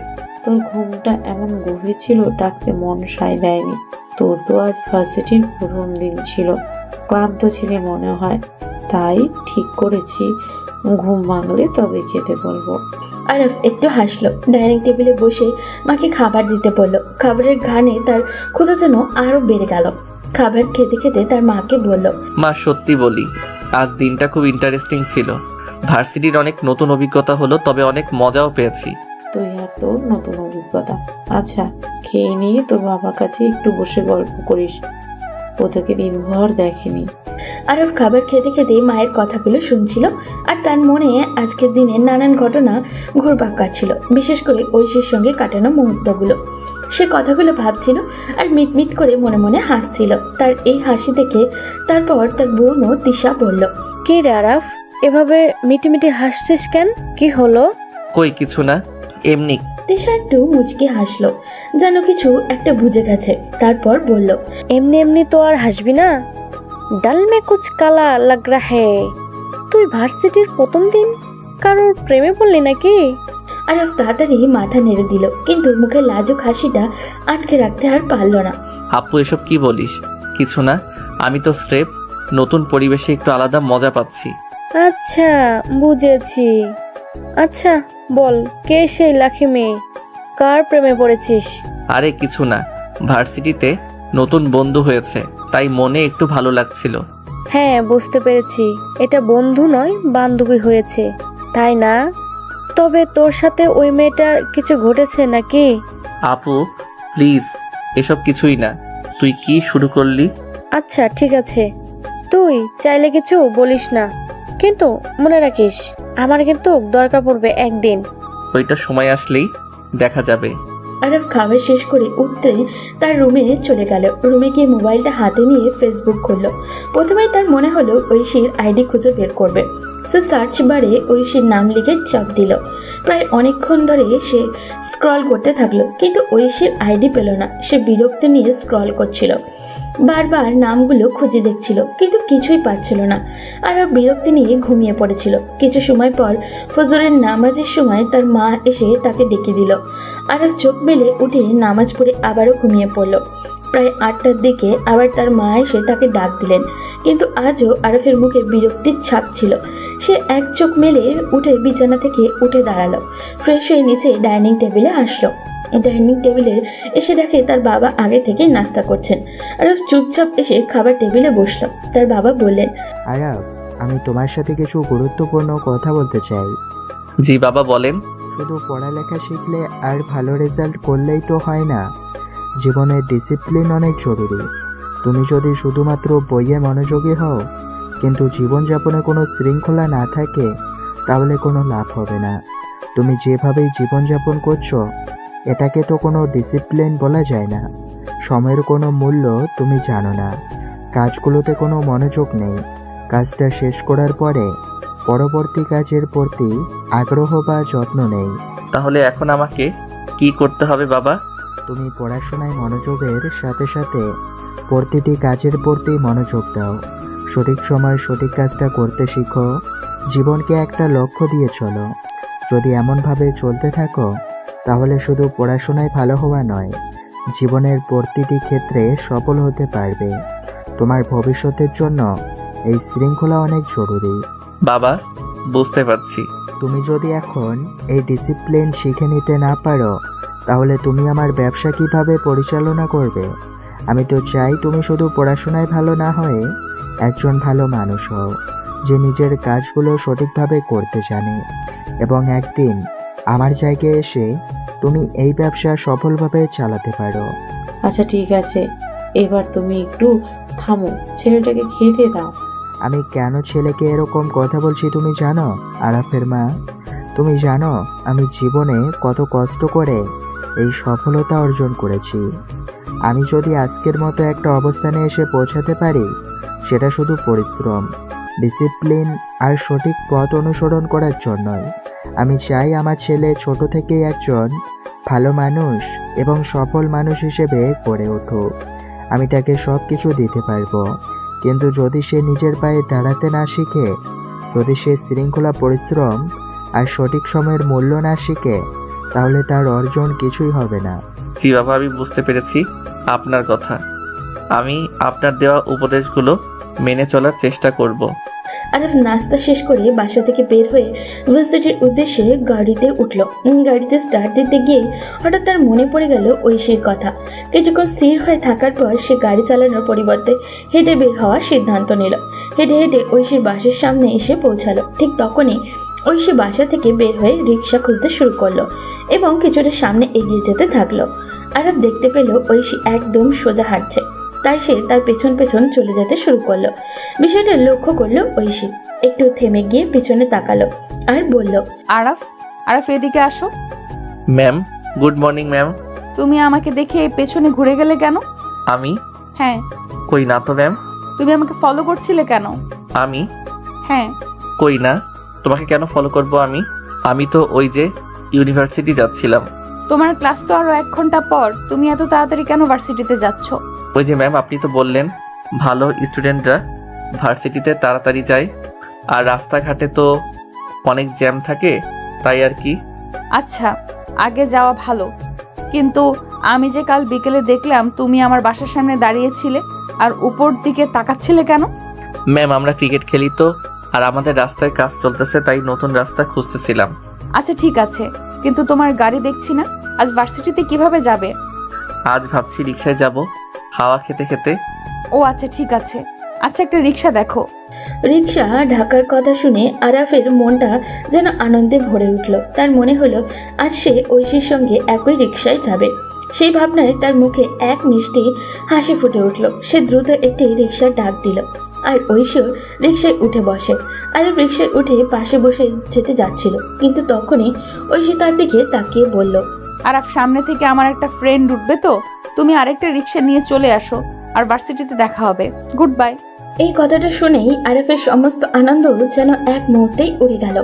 [SPEAKER 2] তোর ঘুমটা এমন গভীর ছিল, ডাকতে মন সায় দেয়নি। তোর তো আজ ভার্সিটির প্রথম দিন ছিল, ক্লান্ত ছিলে মনে হয়, তাই ঠিক করেছি ঘুম ভাঙলে তবে খেতে বলবো।
[SPEAKER 3] আরাফ একটু হাসলো। ডাইনিং টেবিলে বসে মাকে খাবার দিতে বললো। খাবারের ঘ্রাণে তার ক্ষুধা যেন আরো বেড়ে গেল। খাবার খেতে খেতে তার মাকে বলল,
[SPEAKER 1] মা, সত্যি বলি, আজ দিনটা খুব ইন্টারেস্টিং ছিল। ভার্সিটির অনেক নতুন অভিজ্ঞতা হলো, তবে অনেক মজাও পেয়েছি।
[SPEAKER 2] তুই আর তোর নতুন অভিজ্ঞতা। আচ্ছা, খেয়ে নিয়ে তোর বাবার কাছে একটু বসে গল্প করিস, ও তোকে দিনভর দেখেনি।
[SPEAKER 3] আরব খাবার খেতে খেতে মায়ের কথাগুলো শুনছিল আর তার মনে আজকের দিনে নানান ঘটনা ঘুরপাক কাটছিল, বিশেষ করে ঐশীর সঙ্গে কাটানো মুহূর্তগুলো। সে কথাগুলো ভাবছিল আর মিটমিট করে মনে মনে হাসছিল। তার এই হাসি দেখে তারপর তার বোনও তিশা বলল,
[SPEAKER 9] কে রে আরাফ, এভাবে মিটিমিটি হাসছিস কেন? কি হলো?
[SPEAKER 1] কই কিছু না, এমনি।
[SPEAKER 3] তিশা একটু মুচকে হাসলো, যেন কিছু একটা বুঝে গেছে। তারপর বলল,
[SPEAKER 9] এমনি এমনি তো আর হাসবি না, ডাল মে কুছ কালা লাগ রা হে। তুই ভার্সিটির প্রথম দিন কারোর প্রেমে পড়লি নাকি?
[SPEAKER 3] আরব তাড়াতাড়ি মাথা নেড়ে দিল, কিন্তু মুখে লাজুক হাসিটা আটকে রাখতে আর পারল না।
[SPEAKER 1] আপু, এসব কি বলিস? কিছু না, আমি তো স্রেফ নতুন পরিবেশে একটু আলাদা মজা পাচ্ছি।
[SPEAKER 9] আচ্ছা, বুঝেছি। আচ্ছা বল, কে সেই লাখি মেয়ে, কার প্রেমে পড়েছিস?
[SPEAKER 1] আরে কিছু না, ভার্সিটিতে নতুন বন্ধু হয়েছে, তাই মনে একটু ভালো লাগছিল।
[SPEAKER 9] হ্যাঁ, বুঝতে পেরেছি, এটা বন্ধু নয় বান্ধবী হয়েছে, তাই না? তবে তোর সাথে ওই মেয়েটার কিছু ঘটেছে নাকি?
[SPEAKER 1] আপু প্লিজ, এসব কিছুই না। তুই কি শুরু করলি?
[SPEAKER 9] আচ্ছা ঠিক আছে, তুই চাইলে কিছু বলিস না, কিন্তু মনে রাখিস আমার কিন্তু দরকার পড়বে একদিন।
[SPEAKER 1] ওইটা সময় আসলেই দেখা যাবে।
[SPEAKER 3] আরব খাবার শেষ করে উঠতে তার রুমে চলে গেল। রুমে গিয়ে মোবাইলটা হাতে নিয়ে ফেসবুক খুললো। প্রথমেই তার মনে হলো ঐশীর আইডি খুঁজে বের করবে। সে সার্চ বারে ঐশীর নাম লিখে চাপ দিল। প্রায় অনেকক্ষণ ধরে সে স্ক্রল করতে থাকলো, কিন্তু ঐশীর আইডি পেল না। সে বিরক্তি নিয়ে স্ক্রল করছিল, বারবার নামগুলো খুঁজে দেখছিল, কিন্তু কিছুই পাচ্ছিল না। আর বিরক্তি নিয়ে ঘুমিয়ে পড়েছিল। কিছু সময় পর ফজরের নামাজের সময় তার মা এসে তাকে ডেকে দিল। আর চোখ মেলে উঠে নামাজ পড়ে আবারও ঘুমিয়ে পড়ল। প্রায় 8টার দিকে আবার তার মা এসে তাকে ডাক দিলেন, কিন্তু আজও আরফের মুখে বিরক্তির ছাপ ছিল। সে এক চোখ মেলে উঠে বিছানা থেকে উঠে দাঁড়ালো। ফ্রেশ হয়ে নিচে ডাইনিং টেবিলে আসলো। ডাইনিং টেবিলে এসে দেখে তার বাবা আগে থেকে নাস্তা করছেন। আরফ চুপচাপ এসে খাবার টেবিলে বসলো। তার বাবা বললেন,
[SPEAKER 4] আরাব, আমি তোমার সাথে কিছু গুরুত্বপূর্ণ কথা বলতে চাই।
[SPEAKER 1] জি বাবা, বলেন।
[SPEAKER 4] শুধু পড়ালেখা শিখলে আর ভালো রেজাল্ট করলেই তো হয় না, জীবনে ডিসিপ্লিন অনেক জরুরি। তুমি যদি শুধুমাত্র বইয়ে মনোযোগী হও কিন্তু জীবনযাপনে কোনো শৃঙ্খলা না থাকে, তাহলে কোনো লাভ হবে না। তুমি যেভাবেই জীবনযাপন করছো, এটাকে তো কোনো ডিসিপ্লিন বলা যায় না। সময়ের কোনো মূল্য তুমি জানো না, কাজগুলোতে কোনো মনোযোগ নেই, কাজটা শেষ করার পরে পরবর্তী কাজের প্রতি আগ্রহ বা যত্ন নেই।
[SPEAKER 1] তাহলে এখন আমাকে কি করতে হবে বাবা?
[SPEAKER 4] তুমি পড়াশোনায় মনোযোগের সাথে সাথে প্রতিটি কাজের প্রতি মনোযোগ দাও। সঠিক সময় সঠিক কাজটা করতে শিখো। জীবনকে একটা লক্ষ্য দিয়ে চলো। যদি এমনভাবে চলতে থাকো তাহলে শুধু পড়াশোনায় ভালো হওয়া নয়, জীবনের প্রতিটি ক্ষেত্রে সফল হতে পারবে। তোমার ভবিষ্যতের জন্য এই শৃঙ্খলা অনেক জরুরি।
[SPEAKER 1] বাবা, বুঝতে পারছি।
[SPEAKER 4] তুমি যদি এখন এই ডিসিপ্লিন শিখে নিতে না পারো তাহলে তুমি আমার ব্যবসা কিভাবে পরিচালনা করবে? আমি তো চাই তুমি শুধু পড়াশোনায় ভালো না হয়ে একজন ভালো মানুষ হও, যে নিজের কাজগুলো সঠিকভাবে করতে জানে, এবং একদিন আমার জায়গায় এসে তুমি এই ব্যবসা সফলভাবে চালাতে পারো।
[SPEAKER 2] আচ্ছা ঠিক আছে, এবার তুমি একটু থামো, ছেলেটাকে খেতে দাও।
[SPEAKER 4] আমি কেন ছেলেকে এরকম কথা বলছি তুমি জানো আরাফের মা? তুমি জানো আমি জীবনে কত কষ্ট করে এই সফলতা অর্জন করেছি। আমি যদি আজকের মতো একটা অবস্থানে এসে পৌঁছাতে পারি সেটা শুধু পরিশ্রম, ডিসিপ্লিন আর সঠিক পথ অনুসরণ করার জন্যই। আমি চাই আমার ছেলে ছোট থেকেই একজন ভালো মানুষ এবং সফল মানুষ হিসেবে গড়ে উঠুক। আমি তাকে সব কিছু দিতে পারবো, কিন্তু যদি সে নিজের পায়ে দাঁড়াতে না শিখে, যদি সে শৃঙ্খলা, পরিশ্রম আর সঠিক সময়ের মূল্য না শিখে, তাহলে তার অর্জন কিছুই হবে না।
[SPEAKER 1] জি বাবা, আমি বুঝতে পেরেছি আপনার কথা। আমি আপনার দেওয়া উপদেশগুলো মেনে চলার চেষ্টা করব।
[SPEAKER 3] আরাফ নাস্তা শেষ করে বাসা থেকে বের হয়ে ভার্সিটির উদ্দেশ্যে গাড়িতে উঠল। গাড়িতে স্টার্ট দিতে গিয়ে হঠাৎ তার মনে পড়ে গেল ঐশীর কথা। কিছুক্ষণ স্থির হয়ে থাকার পর সে গাড়ি চালানোর পরিবর্তে হেঁটে বের হওয়ার সিদ্ধান্ত নিল। হেঁটে হেঁটে ঐশীর বাসের সামনে এসে পৌঁছালো। ঠিক তখনই ঐশী বাসা থেকে বের হয়ে রিক্সা খুঁজতে শুরু করলো এবং কিছুটা সামনে এগিয়ে যেতে থাকলো। আরাফ দেখতে পেল ঐশী একদম সোজা হাঁটছে, তাই সে তার পেছন পেছন চলে যেতে শুরু করলো। বিষয়টা লক্ষ্য করলো ঐশী, একটু থেমে গিয়ে পিছনে তাকালো আর বলল,
[SPEAKER 6] আরাফ, আরাফ এদিকে আসো।
[SPEAKER 1] Ma'am, good morning ma'am.
[SPEAKER 6] তুমি আমাকে দেখে পেছনে ঘুরে গেলে কেন?
[SPEAKER 1] আমি?
[SPEAKER 6] হ্যাঁ।
[SPEAKER 1] কই না তো ম্যাম।
[SPEAKER 6] তুমি আমাকে ফলো করছিলে কেন?
[SPEAKER 1] আমি?
[SPEAKER 6] হ্যাঁ।
[SPEAKER 1] কই না, তোমাকে কেন ফলো করব আমি? আমি তো ওই যে ইউনিভার্সিটি যাচ্ছিলাম।
[SPEAKER 6] তোমার ক্লাস তো আরো 1 ঘন্টা পর, তুমি এত তাড়াতাড়ি কেন ভার্সিটিতে যাচ্ছ?
[SPEAKER 1] ওই যে ম্যাম, আপনি তো বললেন ভালো স্টুডেন্টরা ভার্সিটিতে তাড়াতাড়ি যায়, আর রাস্তাঘাটে তো অনেক জ্যাম থাকে, তাই আর কি।
[SPEAKER 6] আচ্ছা, আগে যাওয়া ভালো, কিন্তু আমি যে কাল বিকেলে দেখলাম তুমি আমার বাসার সামনে দাঁড়িয়েছিলে আর উপর দিকে তাকাচ্ছিলে কেন?
[SPEAKER 1] ম্যাম, আমরা ক্রিকেট খেলি তো, আর আমাদের রাস্তায় কাজ চলতেছে, তাই নতুন রাস্তা খুঁজতেছিলাম।
[SPEAKER 6] আচ্ছা ঠিক আছে, কিন্তু তোমার গাড়ি দেখছি না। আজ ভার্সিটিতে কিভাবে যাবে?
[SPEAKER 1] আজ ভাবছি রিক্সায় যাব, হাওয়া খেতে খেতে।
[SPEAKER 6] ও আচ্ছা ঠিক আছে। আচ্ছা একটা রিক্সা দেখো।
[SPEAKER 3] রিক্সা ঢাকার কথা শুনে আরাফের মনটা যেন আনন্দে ভরে উঠল। তার মনে হলো আজ সে ঐশীর সঙ্গে একই রিক্সায় যাবে। সেই ভাবনায় তার মুখে এক মিষ্টি হাসি ফুটে উঠল। সে দ্রুত একটি রিক্সার ডাক দিল আর ঐশীও রিক্সায় উঠে বসে। আরাফ রিক্সায় উঠে পাশে বসে যেতে যাচ্ছিল, কিন্তু তখনই ঐশী তার দিকে তাকিয়ে বলল,
[SPEAKER 6] আরাফ, সামনে থেকে আমার একটা ফ্রেন্ড উঠবে, তো তুমি আরেকটা রিক্সা নিয়ে চলে আসো, আর ভার্সিটিতে দেখা হবে। Good bye.
[SPEAKER 3] এই কথাটা শুনেই আরাফের সমস্ত আনন্দ যেন এক মুহূর্তেই উড়ে গেল।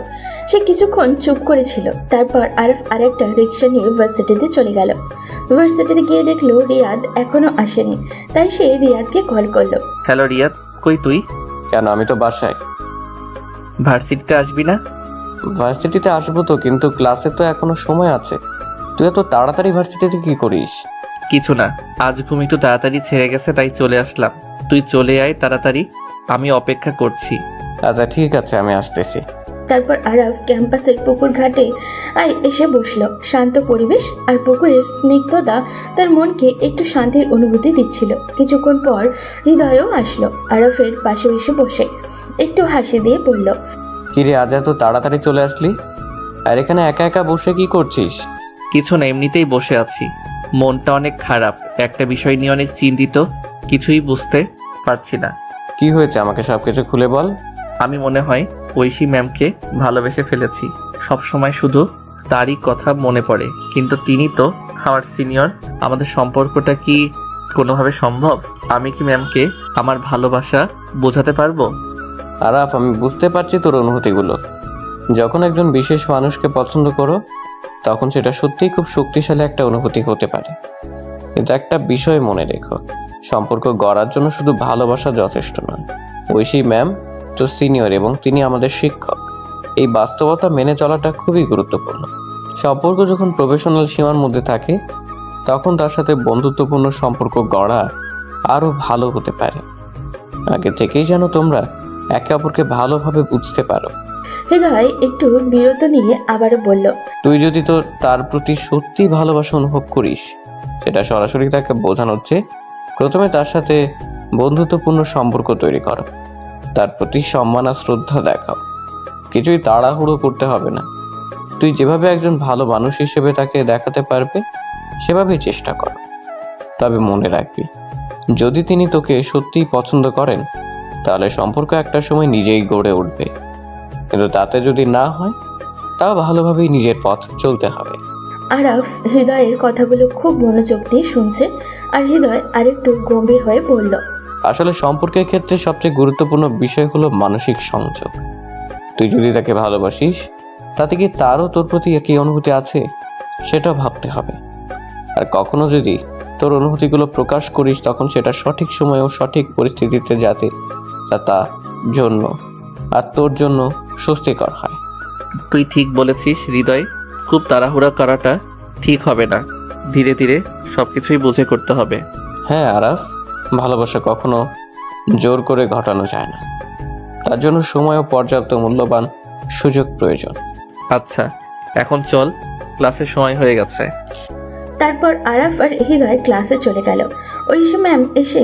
[SPEAKER 3] সে কিছুক্ষণ চুপ করেছিল, তারপর আরাফ আরেকটা রিক্সা নিয়ে ভার্সিটিতে চলে গেল। ভার্সিটিতে গিয়ে দেখলো রিয়াদ এখনো আসেনি, তাই সে রিয়াদকে কল করলো।
[SPEAKER 1] হ্যালো রিয়াদ, কই তুই?
[SPEAKER 5] কেন, আমি তো বাসায়।
[SPEAKER 1] ভার্সিটিতে আসবি না?
[SPEAKER 5] ভার্সিটিতে আসবো তো, কিন্তু ক্লাসে তো এখনো সময় আছে। তুই এত তাড়াতাড়ি ভার্সিটিতে কি করিস?
[SPEAKER 1] কিছু না, আজ ঘুম একটু তাড়াতাড়ি ছেড়ে গেছে, তাই চলে আসলাম। তুই চলে আয় তাড়াতাড়ি, আমি অপেক্ষা করছি।
[SPEAKER 5] আচ্ছা ঠিক আছে, আমি আসতেছি।
[SPEAKER 3] তারপর আরাফ ক্যাম্পাসের পুকুর ঘাটে এসে বসলো। শান্ত পরিবেশ আর পুকুরের স্নিগ্ধতা তার মনকে একটু শান্তির অনুভূতি দিচ্ছিল। কিছুক্ষণ পর হৃদয়ও আসলো, আরাফের পাশে এসে বসে একটু হাসি দিয়ে বলল,
[SPEAKER 5] কিরে, আজ এত তাড়াতাড়ি চলে আসলি? আর এখানে একা একা বসে কি করছিস?
[SPEAKER 1] কিছু না, এমনিতেই বসে আছি। মনটা অনেক খারাপ, একটা বিষয় নিয়ে অনেক চিন্তিত, কিছুই বুঝতে পারছি না।
[SPEAKER 5] কি হয়েছে, আমাকে সবকিছু খুলে বল।
[SPEAKER 1] আমি মনে হয় ঐশী ম্যামকে ভালোবেসে ফেলেছি। সব সময় শুধু তারই কথা মনে পড়ে, কিন্তু তিনি তো আমার সিনিয়র। আমাদের সম্পর্কটা কি কোনোভাবে সম্ভব? আমি কি ম্যামকে আমার ভালোবাসা বোঝাতে পারবো?
[SPEAKER 5] আরাফ, আমি বুঝতে পারছি তোর অনুভূতিগুলো। যখন একজন বিশেষ মানুষকে পছন্দ করো, তখন সেটা সত্যিই খুব শক্তিশালী একটা অনুভূতি হতে পারে। কিন্তু একটা বিষয় মনে রেখো, সম্পর্ক গড়ার জন্য শুধু ভালোবাসা যথেষ্ট নয়। ঐশী ম্যাম তো সিনিয়র এবং তিনি আমাদের শিক্ষক। এই বাস্তবতা মেনে চলাটা খুবই গুরুত্বপূর্ণ। সম্পর্ক যখন প্রফেশনাল সীমার মধ্যে থাকে তখন তার সাথে বন্ধুত্বপূর্ণ সম্পর্ক গড়া আরও ভালো হতে পারে। আগে থেকেই যেন তোমরা একে অপরকে ভালোভাবে বুঝতে পারো।
[SPEAKER 3] হৃদয় একটু বিরত নিয়ে আবারও বলল,
[SPEAKER 5] তুই যদি তার প্রতি সত্যি ভালোবাসা অনুভব করিস, সেটা সরাসরি তাকে বোঝানোর চেয়ে প্রথমে তার সাথে বন্ধুত্বপূর্ণ সম্পর্ক তৈরি করো। তার প্রতি সম্মান আর শ্রদ্ধা দেখাও। কিছুই তাড়াহুড়ো করতে হবে না। তুই যেভাবে একজন ভালো মানুষ হিসেবে তাকে দেখাতে পারবে সেভাবেই চেষ্টা কর। তবে মনে রাখবি, যদি তিনি তোকে সত্যিই পছন্দ করেন তাহলে সম্পর্ক একটা সময় নিজেই গড়ে উঠবে। কিন্তু তাতে যদি না হয় তাও ভালোভাবেই নিজের পথ চলতে হবে।
[SPEAKER 3] আরাফ হৃদয়ের কথাগুলো খুব মনোযোগ দিয়ে শুনছে, আর হৃদয় আরেকটু গম্ভীর হয়ে বলল,
[SPEAKER 5] আসলে সম্পর্কের ক্ষেত্রে সবচেয়ে গুরুত্বপূর্ণ বিষয় হলো মানসিক সংযোগ। তুই যদি তাকে ভালোবাসিস, তাতে কি তারও তোর প্রতি একই অনুভূতি আছে সেটাও ভাবতে হবে। আর কখনো যদি তোর অনুভূতিগুলো প্রকাশ করিস, তখন সেটা সঠিক সময়ে ও সঠিক পরিস্থিতিতে যাতে তার জন্য আর তোর জন্য স্বস্তিকর হয়।
[SPEAKER 1] তুই ঠিক বলেছিস হৃদয়, খুব তাড়াহুড়া করাটা ঠিক হবে না। ধীরে ধীরে সব কিছুই বুঝে করতে হবে।
[SPEAKER 5] হ্যাঁ আরাফ, ভালোবাসা কখনো জোর করে ঘটানো যায় না। তার জন্য সময় ও পর্যাপ্ত মূল্যবান সুযোগ প্রয়োজন।
[SPEAKER 1] আচ্ছা, এখন চল, ক্লাসের সময় হয়ে গেছে।
[SPEAKER 3] তারপর আরাফ আর হৃদয় ক্লাসে চলে গেল। ঐশী ম্যাম এসে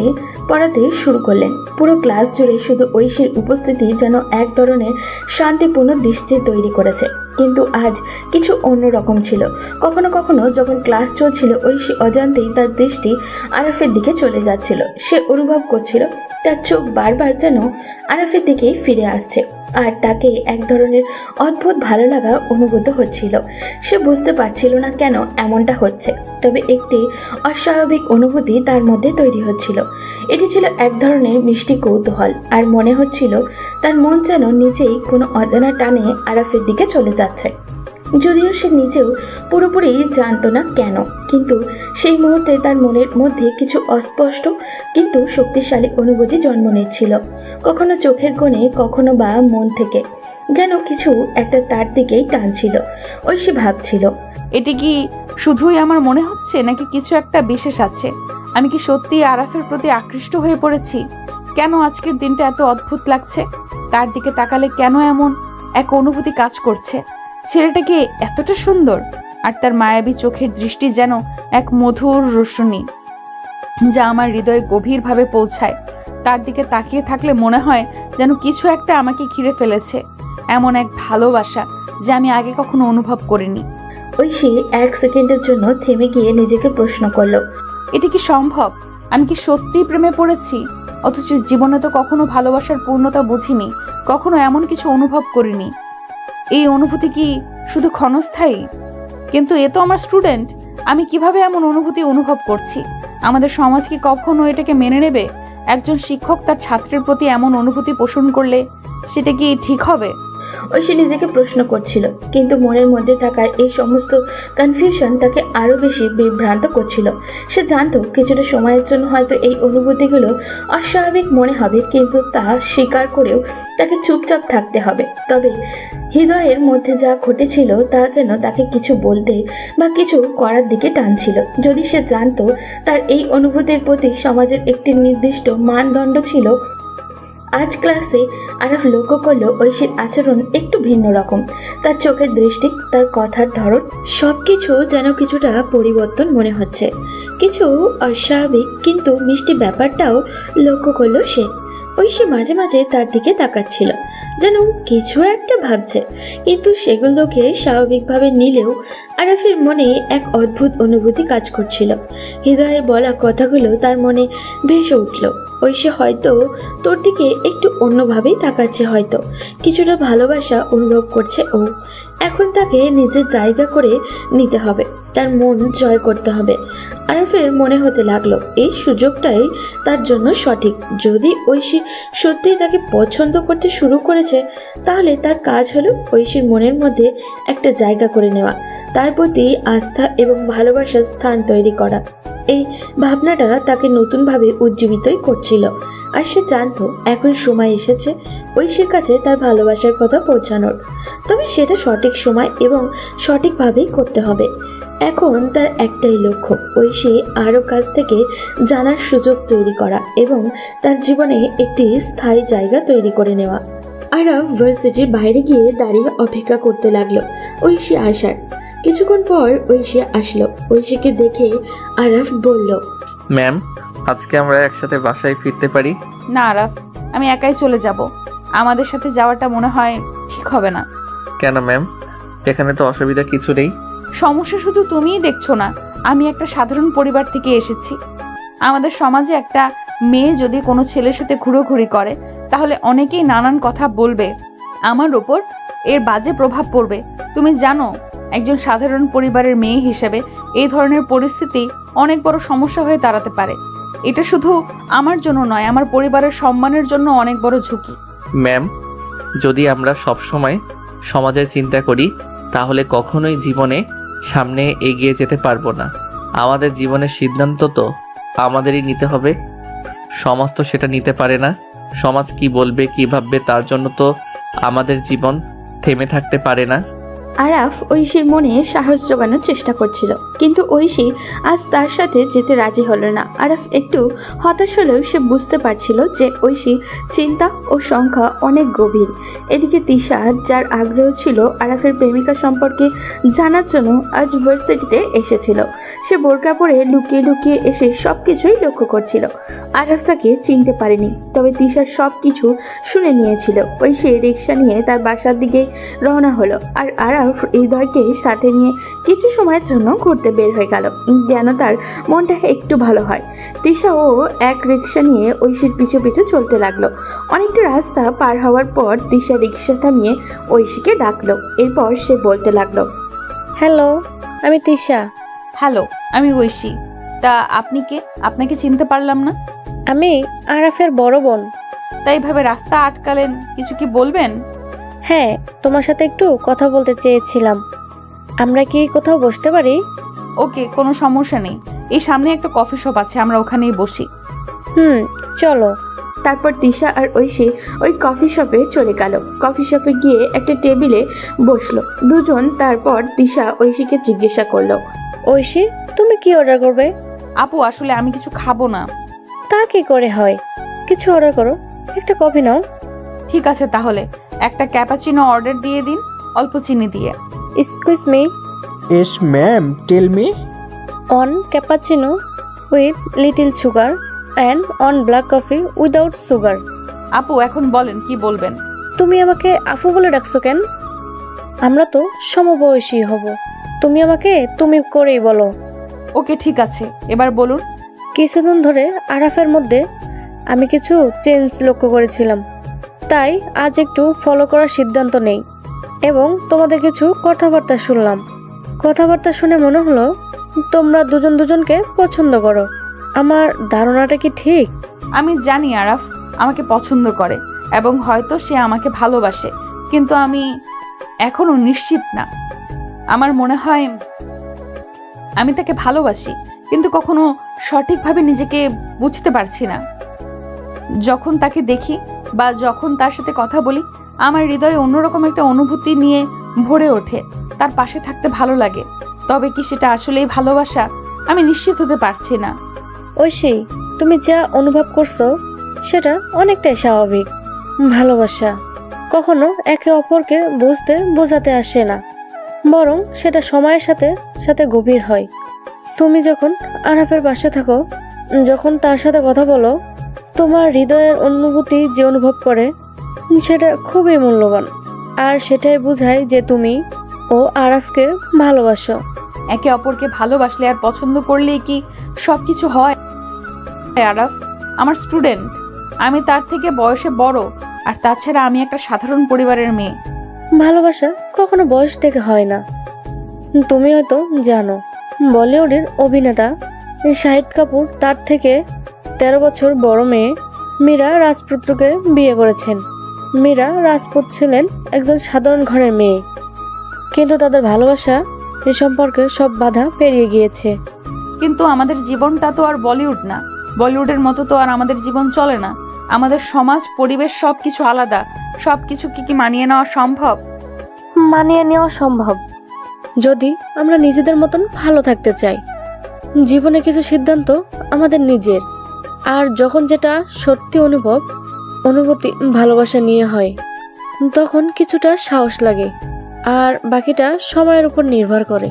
[SPEAKER 3] পড়াতে শুরু করলেন। পুরো ক্লাস জুড়ে শুধু ঐশীর উপস্থিতি যেন এক ধরনের শান্তিপূর্ণ দৃষ্টি তৈরি করেছে। কিন্তু আজ কিছু অন্যরকম ছিল। কখনো কখনো যখন ক্লাস চলছিল, ঐশী অজান্তেই তার দৃষ্টি আরাফের দিকে চলে যাচ্ছিল। সে অনুভব করছিল তার চোখ বারবার যেন আরাফের দিকেই ফিরে আসছে, আর তাকে এক ধরনের অদ্ভুত ভালো লাগা অনুভূত হচ্ছিল। সে বুঝতে পারছিল না কেন এমনটা হচ্ছে, তবে একটি অস্বাভাবিক অনুভূতি তার মধ্যে তৈরি হচ্ছিল। এটি ছিল এক ধরনের মিষ্টি কৌতূহল, আর মনে হচ্ছিল তার মন যেন নিজেই কোনো অজানা টানে আরাফের দিকে চলে যাচ্ছে। যদিও সে নিজেও পুরোপুরি জানতো না কেন, কিন্তু সেই মুহূর্তে তার মনের মধ্যে কিছু অস্পষ্ট কিন্তু শক্তিশালী অনুভূতি জন্ম নিচ্ছিল। কখনো চোখের কোণে, কখনো বা মন থেকে যেন কিছু একটা তার দিকেই টানছিল। ঐশী ভাবছিল,
[SPEAKER 6] এটি কি শুধুই আমার মনে হচ্ছে, নাকি কিছু একটা বিশেষ আছে? আমি কি সত্যি আরাফের প্রতি আকৃষ্ট হয়ে পড়েছি? কেন আজকের দিনটা এত অদ্ভুত লাগছে? তার দিকে তাকালে কেন এমন এক অনুভূতি কাজ করছে? ছেলেটা কি এতটা সুন্দর? আর তার মায়াবী চোখের দৃষ্টি যেন এক মধুর রোশনী, যা আমার হৃদয়ে গভীরভাবে পৌঁছায়। তার দিকে তাকিয়ে থাকলে মনে হয় যেন কিছু একটা আমাকে ঘিরে ফেলেছে, এমন এক ভালোবাসা যা আমি আগে কখনো অনুভব করিনি।
[SPEAKER 3] ঐশী এক সেকেন্ডের জন্য থেমে গিয়ে নিজেকে প্রশ্ন করলো,
[SPEAKER 6] এটি কি সম্ভব? আমি কি সত্যিই প্রেমে পড়েছি? অথচ জীবনে তো কখনো ভালোবাসার পূর্ণতা বুঝিনি, কখনো এমন কিছু অনুভব করিনি। এই অনুভূতি কি শুধু ক্ষণস্থায়ী? কিন্তু এ তো আমার স্টুডেন্ট, আমি কিভাবে এমন অনুভূতি অনুভব করছি? আমাদের সমাজ কি কখনো এটাকে মেনে নেবে? একজন শিক্ষক তার ছাত্রের প্রতি এমন অনুভূতি পোষণ করলে সেটা কি ঠিক হবে?
[SPEAKER 3] ঐশী নিজেকে প্রশ্ন করছিল, কিন্তু মনের মধ্যে থাকা এই সমস্ত কনফিউশন তাকে আরও বেশি বিভ্রান্ত করছিল। সে জানতো কিছুটা সময়ের জন্য হয়তো এই অনুভূতিগুলো অস্বাভাবিক মনে হবে, কিন্তু তা স্বীকার করেও তাকে চুপচাপ থাকতে হবে। তবে হৃদয়ের মধ্যে যা ঘটেছিল তা যেন তাকে কিছু বলতে বা কিছু করার দিকে টানছিল। যদি সে জানতো তার এই অনুভূতির প্রতি সমাজের একটি নির্দিষ্ট মানদণ্ড ছিল। আজ ক্লাসে আরাফ লক্ষ্য করলো ঐশীর আচরণ একটু ভিন্ন রকম। তার চোখের দৃষ্টি, তার কথার ধরন, সবকিছু যেন কিছুটা পরিবর্তন মনে হচ্ছে। কিছু অস্বাভাবিক কিন্তু মিষ্টি ব্যাপারটাও লক্ষ্য করলো সে। ঐশী মাঝে মাঝে তার দিকে তাকাচ্ছিল, যেন কিছু একটা ভাবছে, কিন্তু সেগুলোকে স্বাভাবিকভাবে নিলেও আরাফের মনে এক অদ্ভুত অনুভূতি কাজ করছিল। হৃদয়ের বলা কথাগুলো তার মনে ভেসে উঠল। ঐশী হয়তো তোর দিকে একটু অন্যভাবেই তাকাচ্ছে, হয়তো কিছুটা ভালোবাসা অনুভব করছে ও। এখন তাকে নিজের জায়গা করে নিতে হবে, তার মন জয় করতে হবে। আরাফের মনে হতে লাগলো এই সুযোগটাই তার জন্য সঠিক। যদি ঐশী সত্যিই তাকে পছন্দ করতে শুরু করেছে, তাহলে তার কাজ হলো ঐশীর মনের মধ্যে একটা জায়গা করে নেওয়া, তার প্রতি আস্থা এবং ভালোবাসার স্থান তৈরি করা। এই ভাবনাটা তাকে নতুনভাবে উজ্জীবিতই করছিল। আর সে জানতো এখন সময় এসেছে ঐশীর কাছে তার ভালোবাসার কথা পৌঁছানোর। তবে সেটা সঠিক সময় এবং সঠিকভাবেই করতে হবে। এখন তার একটাই লক্ষ্য, ঐশী আরও কাছ থেকে জানার সুযোগ তৈরি করা এবং তার জীবনে একটি স্থায়ী জায়গা তৈরি করে নেওয়া। আরাফ ভার্সিটির বাইরে গিয়ে দাঁড়িয়ে অপেক্ষা করতে লাগলো ঐশী আসার। কিছুক্ষণ পর ঐশী আসলো। ঐশীকে দেখে আরাফ বলল,
[SPEAKER 1] ম্যাম, আজকে আমরা একসাথে বাসায় ফিরতে পারি?
[SPEAKER 6] না আরাফ, আমি একাই চলে যাব। আমাদের সাথে যাওয়াটা মনে হয় ঠিক হবে না।
[SPEAKER 1] কেন ম্যাম? এখানে তো অসুবিধা কিছু নেই।
[SPEAKER 6] সমস্যা শুধু তুমিই দেখছো না, আমি একটা সাধারণ পরিবার থেকে এসেছি। আমাদের সমাজে একটা মেয়ে যদি কোনো ছেলের সাথে ঘুরোঘুরি করে তাহলে অনেকেই নানান কথা বলবে, আমার ওপর এর বাজে প্রভাব পড়বে। তুমি জানো একজন সাধারণ পরিবারের মেয়ে হিসেবে এই ধরনের পরিস্থিতি অনেক বড় সমস্যা হয়ে দাঁড়াতে পারে। এটা শুধু আমার জন্য নয়, আমার পরিবারের সম্মানের জন্য অনেক বড় ঝুঁকি।
[SPEAKER 1] ম্যাম, যদি আমরা সব সময় সমাজের চিন্তা করি তাহলে কখনোই জীবনে সামনে এগিয়ে যেতে পারবো না। আমাদের জীবনের সিদ্ধান্ত তো আমাদেরই নিতে হবে। সমাজ তো সেটা নিতে পারে না। সমাজ কি বলবে, কি ভাববে, তার জন্য তো আমাদের জীবন থেমে থাকতে পারে না।
[SPEAKER 3] আরাফ ঐশীর মনে সাহস জোগানোর চেষ্টা করছিল, কিন্তু ঐশী আজ তার সাথে যেতে রাজি হলো না। আরাফ একটু হতাশ হলেও সে বুঝতে পারছিল যে ঐশী চিন্তা ও সংখ্যা অনেক গভীর। এদিকে তিশা, যার আগ্রহ ছিল আরাফের প্রেমিকা সম্পর্কে জানার জন্য, আজ ভার্সিটিতে এসেছিল। সে বোরকা পরে লুকিয়ে লুকিয়ে এসে সব কিছুই লক্ষ্য করছিল। আরাফ তাকে চিনতে পারেনি, তবে তিশার সব কিছু শুনে নিয়েছিল। ঐশী রিক্সা নিয়ে তার বাসার দিকে রওনা হলো, আর আরাফ হৃদয়কে সাথে নিয়ে কিছু সময়ের জন্য ঘুরতে বের হয়ে গেল, যেন তার মনটা একটু ভালো হয়। তিশাও এক রিক্সা নিয়ে ঐশীর পিছু পিছু চলতে লাগলো। অনেকটা রাস্তা পার হওয়ার পর তিশা রিক্সা থামিয়ে ঐশীকে ডাকলো। এরপর সে বলতে লাগলো,
[SPEAKER 9] হ্যালো, আমি তিশা।
[SPEAKER 6] হ্যালো, আমি ঐশী। তা আপনি কে? আপনাকে চিনতে পারলাম না।
[SPEAKER 9] আমি আরাফের বড় বোন।
[SPEAKER 6] তাই ভাবে রাস্তা আটকালেন, কিছু কি বলবেন?
[SPEAKER 9] হ্যাঁ, তোমার সাথে একটু কথা বলতে চেয়েছিলাম। আমরা কি কোথাও বসতে পারি?
[SPEAKER 6] ওকে, কোনো সমস্যা নেই। এই সামনে একটা কফি শপ আছে, আমরা ওখানেই বসি।
[SPEAKER 9] চলো।
[SPEAKER 3] তারপর তিশা আর ঐশী ওই কফি শপে চলে গেল। কফি শপে গিয়ে একটা টেবিলে বসলো দুজন। তারপর তিশা ঐশীকে জিজ্ঞাসা করলো,
[SPEAKER 9] ঐশী, তুমি কি অর্ডার করবে?
[SPEAKER 6] আপু, আসলে আমি কিছু খাবো না।
[SPEAKER 9] তা কি করে হয়? কিছু অর্ডার করো, একটা কফি নাও।
[SPEAKER 6] ঠিক আছে, তাহলে একটা ক্যাপাচিনো অর্ডার দিয়ে দিন, অল্প চিনি দিয়ে।
[SPEAKER 9] Excuse me,
[SPEAKER 7] yes ma'am, tell me.
[SPEAKER 9] One cappuccino with little sugar and one black coffee without sugar.
[SPEAKER 6] আপু, এখন বলেন কি বলবেন।
[SPEAKER 9] তুমি আমাকে আফু বলে ডাকছো কেন? আমরা তো সমবয়সী হব। তুমি আমাকে তুমি করেই বলো।
[SPEAKER 6] ওকে, ঠিক আছে, এবার বলুন।
[SPEAKER 9] কিছুদিন ধরে আরাফের মধ্যে আমি কিছু চেঞ্জ লক্ষ্য করেছিলাম, তাই আজ একটু ফলো করার সিদ্ধান্ত নেই। এবং তোমাদের কিছু কথাবার্তা শুনলাম। কথাবার্তা শুনে মনে হলো তোমরা দুজন দুজনকে পছন্দ করো। আমার ধারণাটা কি ঠিক?
[SPEAKER 6] আমি জানি আরাফ আমাকে পছন্দ করে এবং হয়তো সে আমাকে ভালোবাসে, কিন্তু আমি এখনো নিশ্চিত না। আমার মনে হয় আমি তাকে ভালোবাসি, কিন্তু কখনো সঠিকভাবে নিজেকে বুঝতে পারছি না। যখন তাকে দেখি বা যখন তার সাথে কথা বলি, আমার হৃদয়ে অন্যরকম একটা অনুভূতি নিয়ে ভরে ওঠে। তার পাশে থাকতে ভালো লাগে, তবে কি সেটা আসলেই ভালোবাসা? আমি নিশ্চিত হতে পারছি না।
[SPEAKER 9] ঐশী, তুমি যা অনুভব করছো সেটা অনেকটাই স্বাভাবিক। ভালোবাসা কখনো একে অপরকে বুঝতে বোঝাতে আসে না, বরং সেটা সময়ের সাথে সাথে গভীর হয়। তুমি যখন আরাফের পাশে থাকো, যখন তার সাথে কথা বলো, তোমার হৃদয়ের অনুভূতি যে অনুভব করে সেটা খুবই মূল্যবান। আর সেটাই বোঝায় যে তুমি ও আরাফকে ভালোবাসো।
[SPEAKER 6] একে অপরকে ভালোবাসলে আর পছন্দ করলেই কি সব কিছু হয়? আরাফ আমার স্টুডেন্ট, আমি তার থেকে বয়সে বড়, আর তাছাড়া আমি একটা সাধারণ পরিবারের মেয়ে।
[SPEAKER 9] ভালোবাসা কখনো বয়স থেকে হয় না। তুমি হয়তো জানো, বলিউডের অভিনেতা শাহিদ কাপুর তার থেকে 13 বছর বড় মেয়ে মীরা রাজপুতকে বিয়ে করেছেন। মীরা রাজপুত ছিলেন একজন সাধারণ ঘরের মেয়ে, কিন্তু তাদের ভালোবাসা এ সম্পর্কে সব বাধা পেরিয়ে গিয়েছে।
[SPEAKER 6] কিন্তু আমাদের জীবনটা তো আর বলিউড না। বলিউডের মতো তো আর আমাদের জীবন চলে না। আমাদের সমাজ পরিবেশ সব কিছু আলাদা। সব কিছু কি মানিয়ে নেওয়া সম্ভব?
[SPEAKER 9] মানিয়ে নেওয়া সম্ভব যদি আমরা নিজেদের মতন ভালো থাকতে চাই। জীবনে কিছু সিদ্ধান্ত আমাদের নিজের, আর যখন যেটা সত্যি অনুভূতি ভালোবাসা নিয়ে হয়, তখন কিছুটা সাহস লাগে, আর বাকিটা সময়ের উপর নির্ভর করে।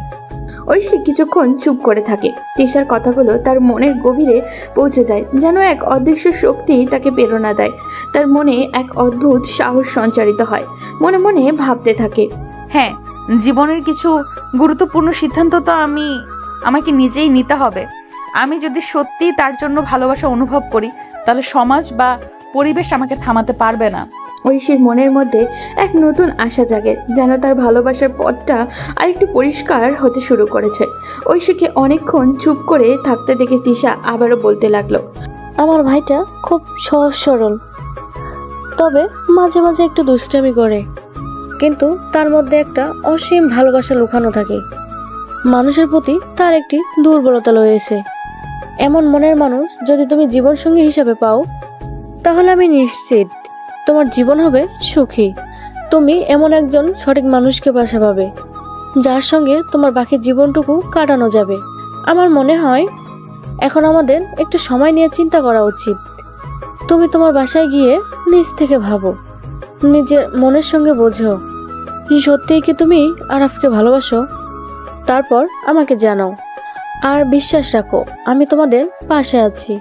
[SPEAKER 3] ঐশী কিছুক্ষণ চুপ করে থাকে। তিশার কথাগুলো তার মনের গভীরে পৌঁছে যায়, যেন এক অদৃশ্য শক্তি তাকে প্রেরণা দেয়। তার মনে এক অদ্ভুত সাহস সঞ্চারিত হয়। মনে মনে ভাবতে থাকে,
[SPEAKER 6] হ্যাঁ, জীবনের কিছু গুরুত্বপূর্ণ সিদ্ধান্ত তো আমাকে নিজেই নিতে হবে। আমি যদি সত্যি তার জন্য ভালোবাসা অনুভব করি, তাহলে সমাজ বা পরিবেশ আমাকে থামাতে পারবে না।
[SPEAKER 3] ঐশীর মনের মধ্যে এক নতুন আশা জাগে, যেন তার ভালোবাসার পথটা আরেকটু পরিষ্কার হতে শুরু করেছে। ঐশীকে অনেকক্ষণ চুপ করে থাকতে দেখে তিশা আবারও বলতে লাগলো,
[SPEAKER 9] আমার ভাইটা খুব সহজ সরল, তবে মাঝে মাঝে একটু দুষ্টামি করে, কিন্তু তার মধ্যে একটা অসীম ভালোবাসা লুকানো থাকে। মানুষের প্রতি তার একটি দুর্বলতা রয়েছে। এমন মনের মানুষ যদি তুমি জীবনসঙ্গী হিসাবে পাও, তাহলে আমি নিশ্চিত তোমার জীবন হবে সুখী। তুমি এমন একজন সঠিক মানুষকে বাসা পাবে, যার সঙ্গে তোমার বাকি জীবনটুকু কাটানো যাবে। আমার মনে হয় এখন আমাদের একটু সময় নিয়ে চিন্তা করা উচিত। তুমি তোমার বাসায় গিয়ে নিজ থেকে ভাবো, নিজের মনের সঙ্গে বোঝো, সত্যিই কি তুমি আরাফকে ভালোবাসো? তারপর আমাকে জানাও, আর বিশ্বাস রাখো আমি তোমাদের পাশে আছি,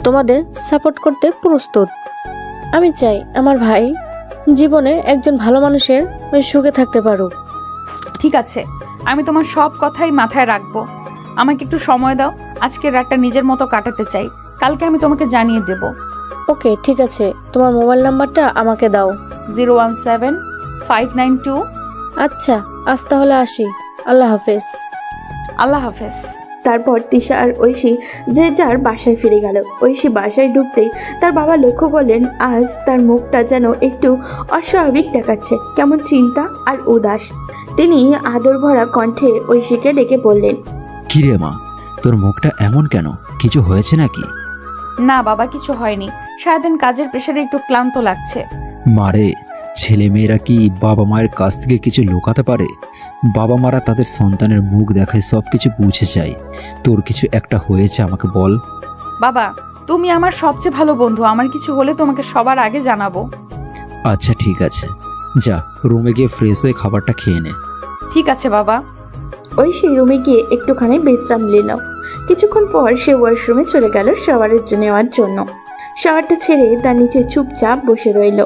[SPEAKER 9] তোমাদের সাপোর্ট করতে প্রস্তুত। আমি চাই আমার ভাই জীবনে একজন ভালো মানুষের সুখে থাকতে পারুক।
[SPEAKER 6] ঠিক আছে, আমি তোমার সব কথাই মাথায় রাখবো। আমাকে একটু সময় দাও, আজকের রাতটা নিজের মতো কাটাতে চাই। কালকে আমি তোমাকে জানিয়ে দেব।
[SPEAKER 9] ওকে, ঠিক আছে, তোমার মোবাইল নাম্বারটা আমাকে দাও।
[SPEAKER 6] 017-592।
[SPEAKER 9] আচ্ছা, আজ তাহলে আসি। আল্লাহ হাফেজ।
[SPEAKER 6] আল্লাহ হাফেজ।
[SPEAKER 3] তারপর তিশা আর ঐশী যে যার বাসায় ফিরে গেল। ঐশী বাসায় ঢুকতেই তার বাবা লক্ষ্য করলেন আজ তার মুখটা যেন একটু অস্বাভাবিক দেখাচ্ছে, কেমন চিন্তা আর উদাস। তিনি আদর ভরা কণ্ঠে ঐশীকে ডেকে বললেন,
[SPEAKER 8] কি রে মা, তোর মুখটা এমন কেন? কিছু হয়েছে নাকি?
[SPEAKER 6] না বাবা, কিছু হয়নি। সারাদিন কাজের প্রেশারে একটু ক্লান্ত লাগছে।
[SPEAKER 8] মারে, ছেলে মেয়েরা কি বাবা মায়ের কাছ থেকে কিছু লুকাতে পারে? বাবা মারা তাদের সন্তানের মুখ দেখায় সব কিছু বুঝে যায়। তোর কিছু একটা হয়েছে আমাকে বল।
[SPEAKER 6] বাবা, তুমি আমার সবচেয়ে ভালো বন্ধু। আমার কিছু হলে তোমাকে সবার আগে জানাবো।
[SPEAKER 8] আচ্ছা ঠিক আছে, যা রুমে গিয়ে ফ্রেশ হয়ে খাবারটা খেয়ে নে।
[SPEAKER 3] ঠিক আছে বাবা। ঐশী রুমে গিয়ে একটুখানি বিশ্রাম নিল। কিছুক্ষণ পর সে ওয়াশরুমে চলে গেল শাওয়ারের নেওয়ার জন্য। শাওয়ারটা ছেড়ে তার নিচে চুপচাপ বসে রইল।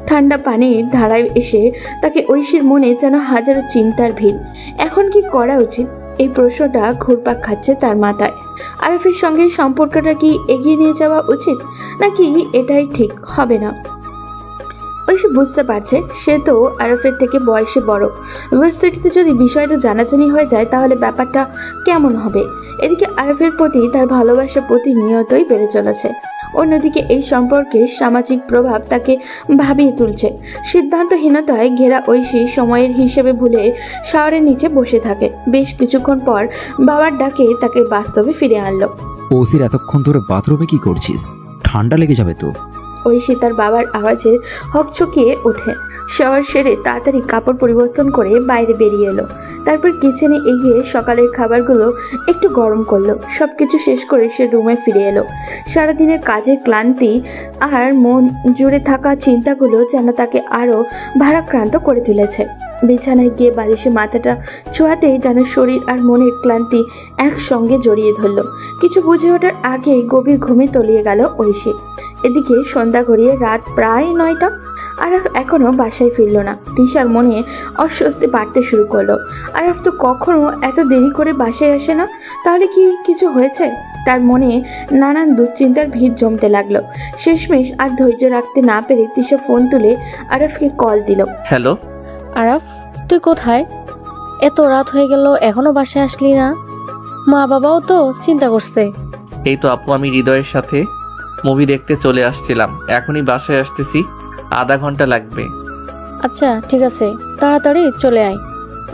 [SPEAKER 3] ঠান্ডা পানির ধারায় এসে তাকে ঐশীর মনে যেন হাজারো চিন্তার ভিড়। এখন কি করা উচিত, এই প্রশ্নটা ঘুরপাক খাচ্ছে তার মাথায়। আরাফের সঙ্গে সম্পর্কটা কি এগিয়ে নিয়ে যাওয়া উচিত, নাকি এটাই ঠিক হবে না? ঐশী বুঝতে পারছে সে তো আরাফের থেকে বয়সে বড়। ইউনিভার্সিটিতে যদি বিষয়টা জানাজানি হয়ে যায় তাহলে ব্যাপারটা কেমন হবে। এদিকে আরাফের প্রতি তার ভালোবাসা প্রতিনিয়তই বেড়ে চলেছে। অন্যদিকে এই সম্পর্কের সামাজিক প্রভাব তাকে ভাবিয়ে তুলছে। সিদ্ধান্তহীনতায় ঘেরা ঐশী সময়ের হিসেবে ভুলে শাওয়ারের নিচে বসে থাকে। বেশ কিছুক্ষণ পর বাবার ডাকে তাকে বাস্তবে ফিরে আনলো।
[SPEAKER 8] ওসির এতক্ষণ ধরে বাথরুমে কি করছিস? ঠান্ডা লেগে যাবে তো।
[SPEAKER 3] ঐশী তার বাবার আওয়াজে হকচকিয়ে ওঠে। শাওয়ার সেরে তাড়াতাড়ি কাপড় পরিবর্তন করে বাইরে বেরিয়ে এলো। তারপর কিচেনে এগিয়ে সকালের খাবারগুলো একটু গরম করলো। সব কিছু শেষ করে সে রুমে ফিরে এলো। সারাদিনের কাজের ক্লান্তি আর মন জুড়ে থাকা চিন্তাগুলো যেন তাকে আরও ভারাক্রান্ত করে তুলেছে। বিছানায় গিয়ে বালিশে মাথাটা ছোঁয়াতেই যেন শরীর আর মনের ক্লান্তি একসঙ্গে জড়িয়ে ধরল। কিছু বুঝে ওঠার আগেই গভীর ঘুমে তলিয়ে গেল ঐশী। এদিকে সন্ধ্যা গড়িয়ে রাত প্রায় 9টা। আরাফ এখনও বাসায় ফিরল না। তিশার মনে অস্বস্তি বাড়তে শুরু করলো। আরাফ তো কখনো এত দেরি করে বাসায় আসে না, তাহলে কি কিছু হয়েছে? তার মনে নানান দুশ্চিন্তার ভিড় জমতে লাগলো। শেষমেশ আর ধৈর্য রাখতে না পেরে তিশা ফোন তুলে আরাফকে কল দিল।
[SPEAKER 1] হ্যালো
[SPEAKER 9] আরাফ, তুই কোথায়? এত রাত হয়ে গেল এখনো বাসায় আসলি না? মা বাবাও তো চিন্তা করছে।
[SPEAKER 1] এই তো আপু, আমি হৃদয়ের সাথে মুভি দেখতে চলে আসছিলাম, এখনই বাসায় আসতেছি, আধা ঘন্টা লাগবে।
[SPEAKER 9] আচ্ছা ঠিক আছে, তাড়াতাড়ি চলে আয়।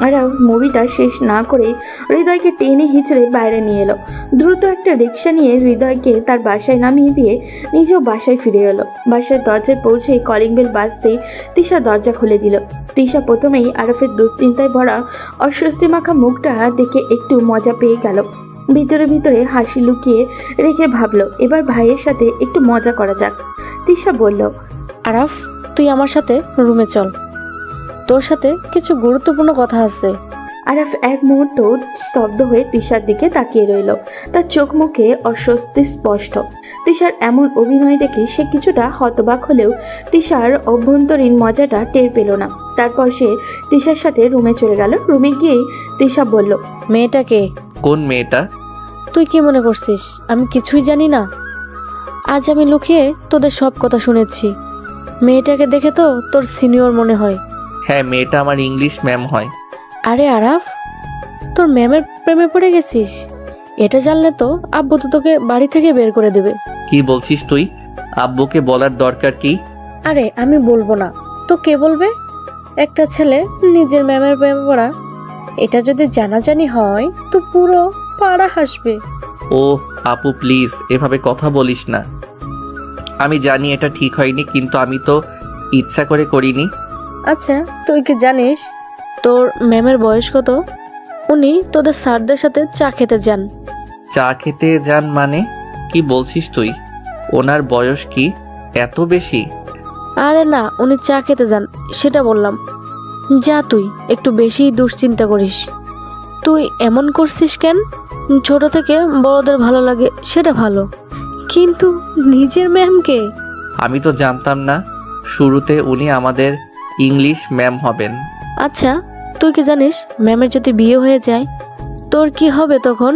[SPEAKER 3] আরাফ মুভিটা শেষ না করেই হৃদয়কে টেনে হিচড়ে বাইরে নিয়ে এলো। দ্রুত একটা রিক্সা নিয়ে হৃদয়কে তার বাসায় নামিয়ে দিয়ে নিজেও বাসায় ফিরে এলো। বাসার দরজায় পৌঁছেই কলিং বেল বাজতেই তিশা দরজা খুলে দিল। তিশা প্রথমেই আরফের দুশ্চিন্তায় ভরা অস্বস্তি মাখা মুখটা দেখে একটু মজা পেয়ে গেল। ভিতরে ভিতরে হাসি লুকিয়ে রেখে ভাবলো এবার ভাইয়ের সাথে একটু মজা করা যাক। তিশা বলল,
[SPEAKER 9] আরাফ, তুই আমার সাথে রুমে চল, তোর সাথে কিছু গুরুত্বপূর্ণ কথা আছে।
[SPEAKER 3] আরাফ এক মুহূর্ত স্তব্ধ হয়ে তিশার দিকে তাকিয়ে রইল। তার চোখ মুখে অস্বস্তি স্পষ্ট। তিশার এমন অভিনয় দেখে সে কিছুটা হতবাক হলেও তিশার অভ্যন্তরীণ মজাটা টের পেল না। তারপর সে তিশার সাথে রুমে চলে গেল। রুমে গিয়েই তিশা বলল,
[SPEAKER 9] মেয়েটাকে?
[SPEAKER 1] কোন মেয়েটা?
[SPEAKER 9] তুই কি মনে করছিস আমি কিছুই জানি না? আজ আমি লুকিয়ে তোদের সব কথা শুনেছি। মেয়েটাকে দেখে তো তোর সিনিয়র মনে হয়।
[SPEAKER 1] হ্যাঁ, মেয়েটা আমার ইংলিশ ম্যাম হয়।
[SPEAKER 9] আরে আরাফ, তোর ম্যামের প্রেমে পড়ে গেছিস? এটা জানলে তো আব্বু তো তোকে বাড়ি থেকে বের করে দেবে।
[SPEAKER 1] কি বলছিস তুই? আব্বুকে বলার দরকার কি?
[SPEAKER 9] আরে আমি বলবো না তো কে বলবে? একটা ছেলে নিজের ম্যামের প্রেমে পড়া, এটা যদি জানাজানি হয় তো পুরো পাড়া হাসবে।
[SPEAKER 1] ও আপু, প্লিজ এভাবে কথা বলিস না। আমি জানি এটা ঠিক হয়নি, কিন্তু আমি তো ইচ্ছা করে করিনি।
[SPEAKER 9] আচ্ছা, তুই কি জানিস তোর ম্যামের বয়স কত? উনি তোদের স্যারদের সাথে চা খেতে যান।
[SPEAKER 1] চা খেতে যান মানে? কি বলছিস তুই? ওনার বয়স কি এত বেশি?
[SPEAKER 9] আরে না, উনি চা খেতে যান সেটা বললাম। যা, তুই একটু বেশি দুশ্চিন্তা করিস। তুই এমন করছিস কেন? ছোট থেকে বড়দের ভালো লাগে সেটা ভালো, কিন্তু নিজের ম্যামকে?
[SPEAKER 1] আমি তো জানতাম না শুরুতে উনি আমাদের ইংলিশ ম্যাম হবেন।
[SPEAKER 9] আচ্ছা, তুই কি জানিস ম্যামের যদি বিয়ে হয়ে যায় তোর কি হবে তখন?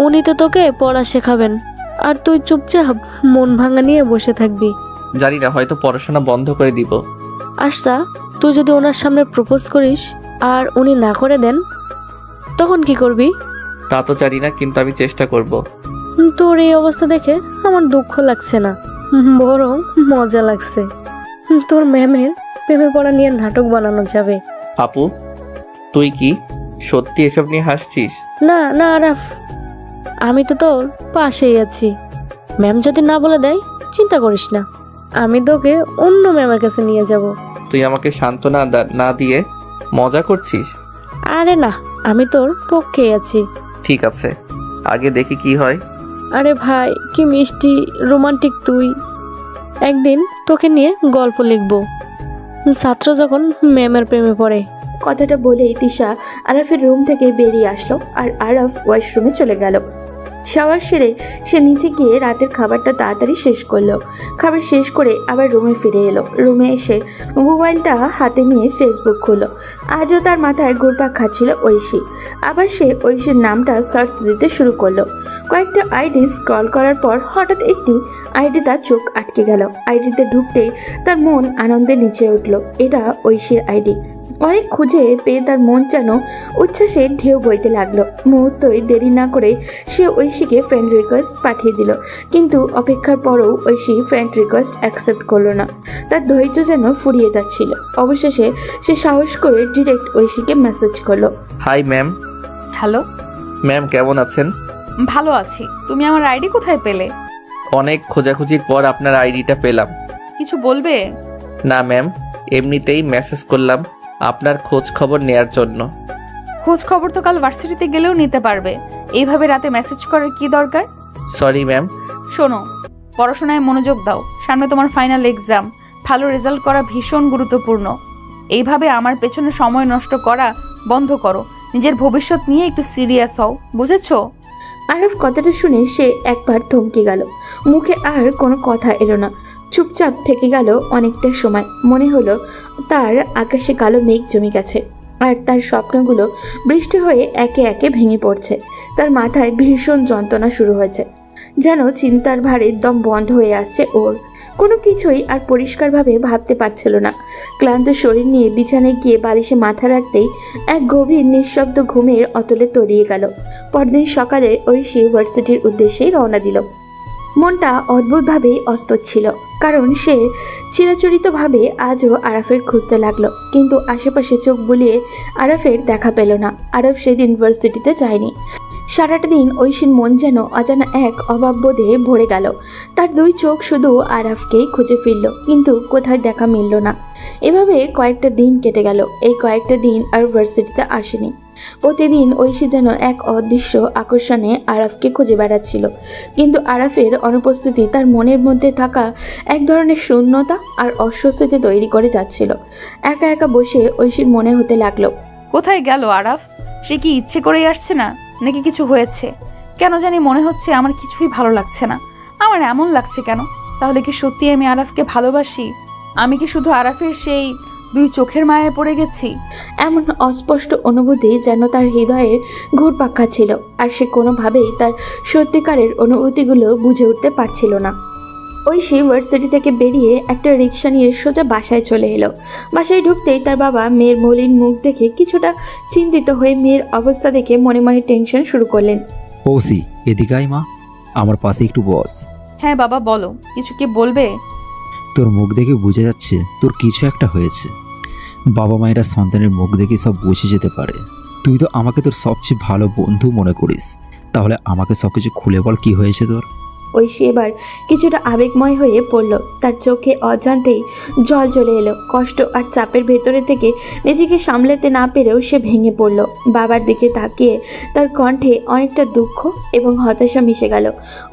[SPEAKER 9] উনি তো তোকে পড়া শেখাবেন আর তুই চুপচাপ মন ভাঙা নিয়ে বসে থাকবি।
[SPEAKER 1] জানি না, হয়তো পড়াশোনা বন্ধ করে দিব।
[SPEAKER 9] আচ্ছা, তুই যদি ওনার সামনে প্রপোজ করিস আর উনি না করে দেন তখন কি করবি?
[SPEAKER 1] তা তো জানি না, কিন্তু আমি চেষ্টা করব।
[SPEAKER 9] তোর এই অবস্থা দেখে আমার দুঃখ লাগছে না, বরং মজা লাগছে। তোর ম্যামের প্রেমে পড়া নিয়ে নাটক বানানো যাবে।
[SPEAKER 1] আপু, তুই কি সত্যি এসব নিয়ে হাসছিস?
[SPEAKER 9] না না আরাফ, আমি তো তোর পাশেই আছি। ম্যাম যদি না বলে দেয় চিন্তা করিস না, আমি তোকে অন্য ম্যামের কাছে নিয়ে যাব।
[SPEAKER 1] তুই আমাকে সান্ত্বনা না দিয়ে মজা করছিস?
[SPEAKER 9] আরে না, আমি তোর পক্ষেই আছি।
[SPEAKER 1] ঠিক আছে, আগে দেখি কি হয়।
[SPEAKER 9] আরে ভাই, কি মিষ্টি রোমান্টিক তুই। একদিন তোকে নিয়ে গল্প লিখব, ছাত্র যখন ম্যামের প্রেমে পড়ে।
[SPEAKER 3] কথাটা বলেই তিশা আরাফের রুম থেকে বেরিয়ে আসলো আর আরাফ ওয়াশরুমে চলে গেল। শাওয়ার সেরে সে নিচে গিয়ে রাতের খাবারটা তাড়াতাড়ি শেষ করলো। খাবার শেষ করে আবার রুমে ফিরে এলো। রুমে এসে মোবাইলটা হাতে নিয়ে ফেসবুক খুললো। আজও তার মাথায় ঘুরপাক খাচ্ছিল ঐশী। আবার সে ঐশীর নামটা সার্চ দিতে শুরু করলো। কয়েকটা আইডি স্ক্রল করার পর হঠাৎ একটি আইডি তার চোখ আটকে গেল। আইডিতে ঢুকতেই তার মন আনন্দে নিচে উঠল। এটা ঐশীর আইডি। অনেক খুঁজে পেয়ে তার মন যেন উচ্ছ্বাসে ঢেউ বইতে লাগলো। মুহূর্তই দেরি না করে সে ঐশীকে ফ্রেন্ড রিকোয়েস্ট পাঠিয়ে দিল, কিন্তু অপেক্ষার পরও ঐশী ফ্রেন্ড রিকোয়েস্ট অ্যাকসেপ্ট করলো না। তার ধৈর্য যেন ফুরিয়ে যাচ্ছিল। অবশেষে সে সাহস করে ডিরেক্ট ঐশীকে মেসেজ করলো।
[SPEAKER 1] Hi ma'am.
[SPEAKER 6] হ্যালো।
[SPEAKER 1] ম্যাম কেমন আছেন?
[SPEAKER 6] ভালো আছি। তুমি আমার আইডি কোথায় পেলে?
[SPEAKER 1] অনেক খোঁজাখুঁজির পর আপনার আইডিটা পেলাম।
[SPEAKER 6] কিছু বলবে?
[SPEAKER 1] না ম্যাম, এমনিতেই মেসেজ করলাম আপনার খোঁজ খবর নেয়ার জন্য।
[SPEAKER 6] খোঁজ খবর তো কাল ভার্সিটিতে গেলেও নিতে পারবে, এইভাবে রাতে মেসেজ করার কি দরকার?
[SPEAKER 1] Sorry ma'am.
[SPEAKER 6] শোনো, পড়াশোনায় মনোযোগ দাও, সামনে তোমার ফাইনাল এক্সাম, ভালো রেজাল্ট করা ভীষণ গুরুত্বপূর্ণ। এইভাবে আমার পেছনে সময় নষ্ট করা বন্ধ করো, নিজের ভবিষ্যৎ নিয়ে একটু সিরিয়াস হও, বুঝেছো?
[SPEAKER 3] আরফ কথাটা শুনে সে একবার থমকে গেল। মুখে আর কোনো কথা এলো না, চুপচাপ থেকে গেল অনেকটা সময়। মনে হলো তার আকাশে কালো মেঘ জমে গেছে আর তার স্বপ্নগুলো বৃষ্টি হয়ে একে একে ভেঙে পড়ছে। তার মাথায় ভীষণ যন্ত্রণা শুরু হয়েছে, যেন চিন্তার ভারে দম বন্ধ হয়ে আসছে ওর। কোনো কিছুই আর পরিষ্কারভাবে ভাবতে পারছিল না। ক্লান্ত শরীর নিয়ে বিছানায় গিয়ে বালিশে মাথা রাখতেই এক গভীর নিঃশব্দ ঘুমের অতলে তলিয়ে গেল। পরদিন সকালে ঐশী ভার্সিটির উদ্দেশ্যেই রওনা দিল। মনটা অদ্ভুতভাবেই অস্থির ছিল, কারণ সে চিরাচরিতভাবে আজও আরাফের খুঁজতে লাগলো, কিন্তু আশেপাশে চোখ বুলিয়ে আরাফের দেখা পেল না। আরাফ সেদিন ভার্সিটিতে যায়নি। সারাটা দিন ঐশীর মন যেন অজানা এক অভাববোধে ভরে গেল। তার দুই চোখ শুধু আরাফকেই খুঁজে ফিরল, কিন্তু কোথায় দেখা মিলল না। এভাবে কয়েকটা দিন কেটে গেল। এই কয়েকটা দিন আর ভার্সিটিতে আসেনি। প্রতিদিন ঐশী যেন এক অদৃশ্য আকর্ষণে আরাফকে খুঁজে বেড়াচ্ছিল, কিন্তু আরাফের অনুপস্থিতি তার মনের মধ্যে থাকা এক ধরনের শূন্যতা আর অস্বস্তিতে তৈরি করে যাচ্ছিল। একা একা বসে ঐশীর মনে হতে লাগলো,
[SPEAKER 6] কোথায় গেল আরাফ? সে কি ইচ্ছে করেই আসছে না, নাকি কিছু হয়েছে? কেন জানি মনে হচ্ছে আমার কিছুই ভালো লাগছে না। আমার এমন লাগছে কেন? তাহলে কি সত্যি আমি আরাফকে ভালোবাসি? আমি কি শুধু আরাফের সেই দুই চোখের মায়ায় পড়ে গেছি?
[SPEAKER 3] এমন অস্পষ্ট অনুভূতি যেন তার হৃদয়ে ঘুরপাক খাচ্ছিল, আর সে কোনোভাবেই তার সত্যিকারের অনুভূতিগুলো বুঝে উঠতে পারছিল না। ঐশী ভার্সিটি থেকে বেরিয়ে একটা রিক্সা নিয়ে সোজা বাসায় চলে এলো। বাসায় ঢুকতেই তার বাবা মেয়ের মলিন মুখ দেখে কিছুটা চিন্তিত হয়ে মেয়ের অবস্থা দেখে মনে মনে টেনশন শুরু করলেন।
[SPEAKER 8] পৌসি, এদিকে আয় মা, আমার পাশে একটু বস।
[SPEAKER 6] হ্যাঁ বাবা, বলো, কিছু কি বলবে?
[SPEAKER 8] তোর মুখ দেখে বোঝা যাচ্ছে তোর কিছু একটা হয়েছে। বাবা মায়েরা সন্তানের মুখ দেখে সব বুঝে যেতে পারে। তুই তো আমাকে তোর সবচেয়ে ভালো বন্ধু মনে করিস, তাহলে আমাকে সব কিছু খুলে বল, কি হয়েছে তোর?
[SPEAKER 3] ঐশী এবার কিছুটা আবেগময় হয়ে পড়ল। তার চোখে অজান্তেই জল চলে এলো। কষ্ট আর চাপের ভেতরে থেকে নিজেকে সামলাতে না পেরেও সে ভেঙে পড়ল। বাবার দিকে তাকিয়ে তার কণ্ঠে অনেকটা দুঃখ এবং হতাশা মিশে গেল।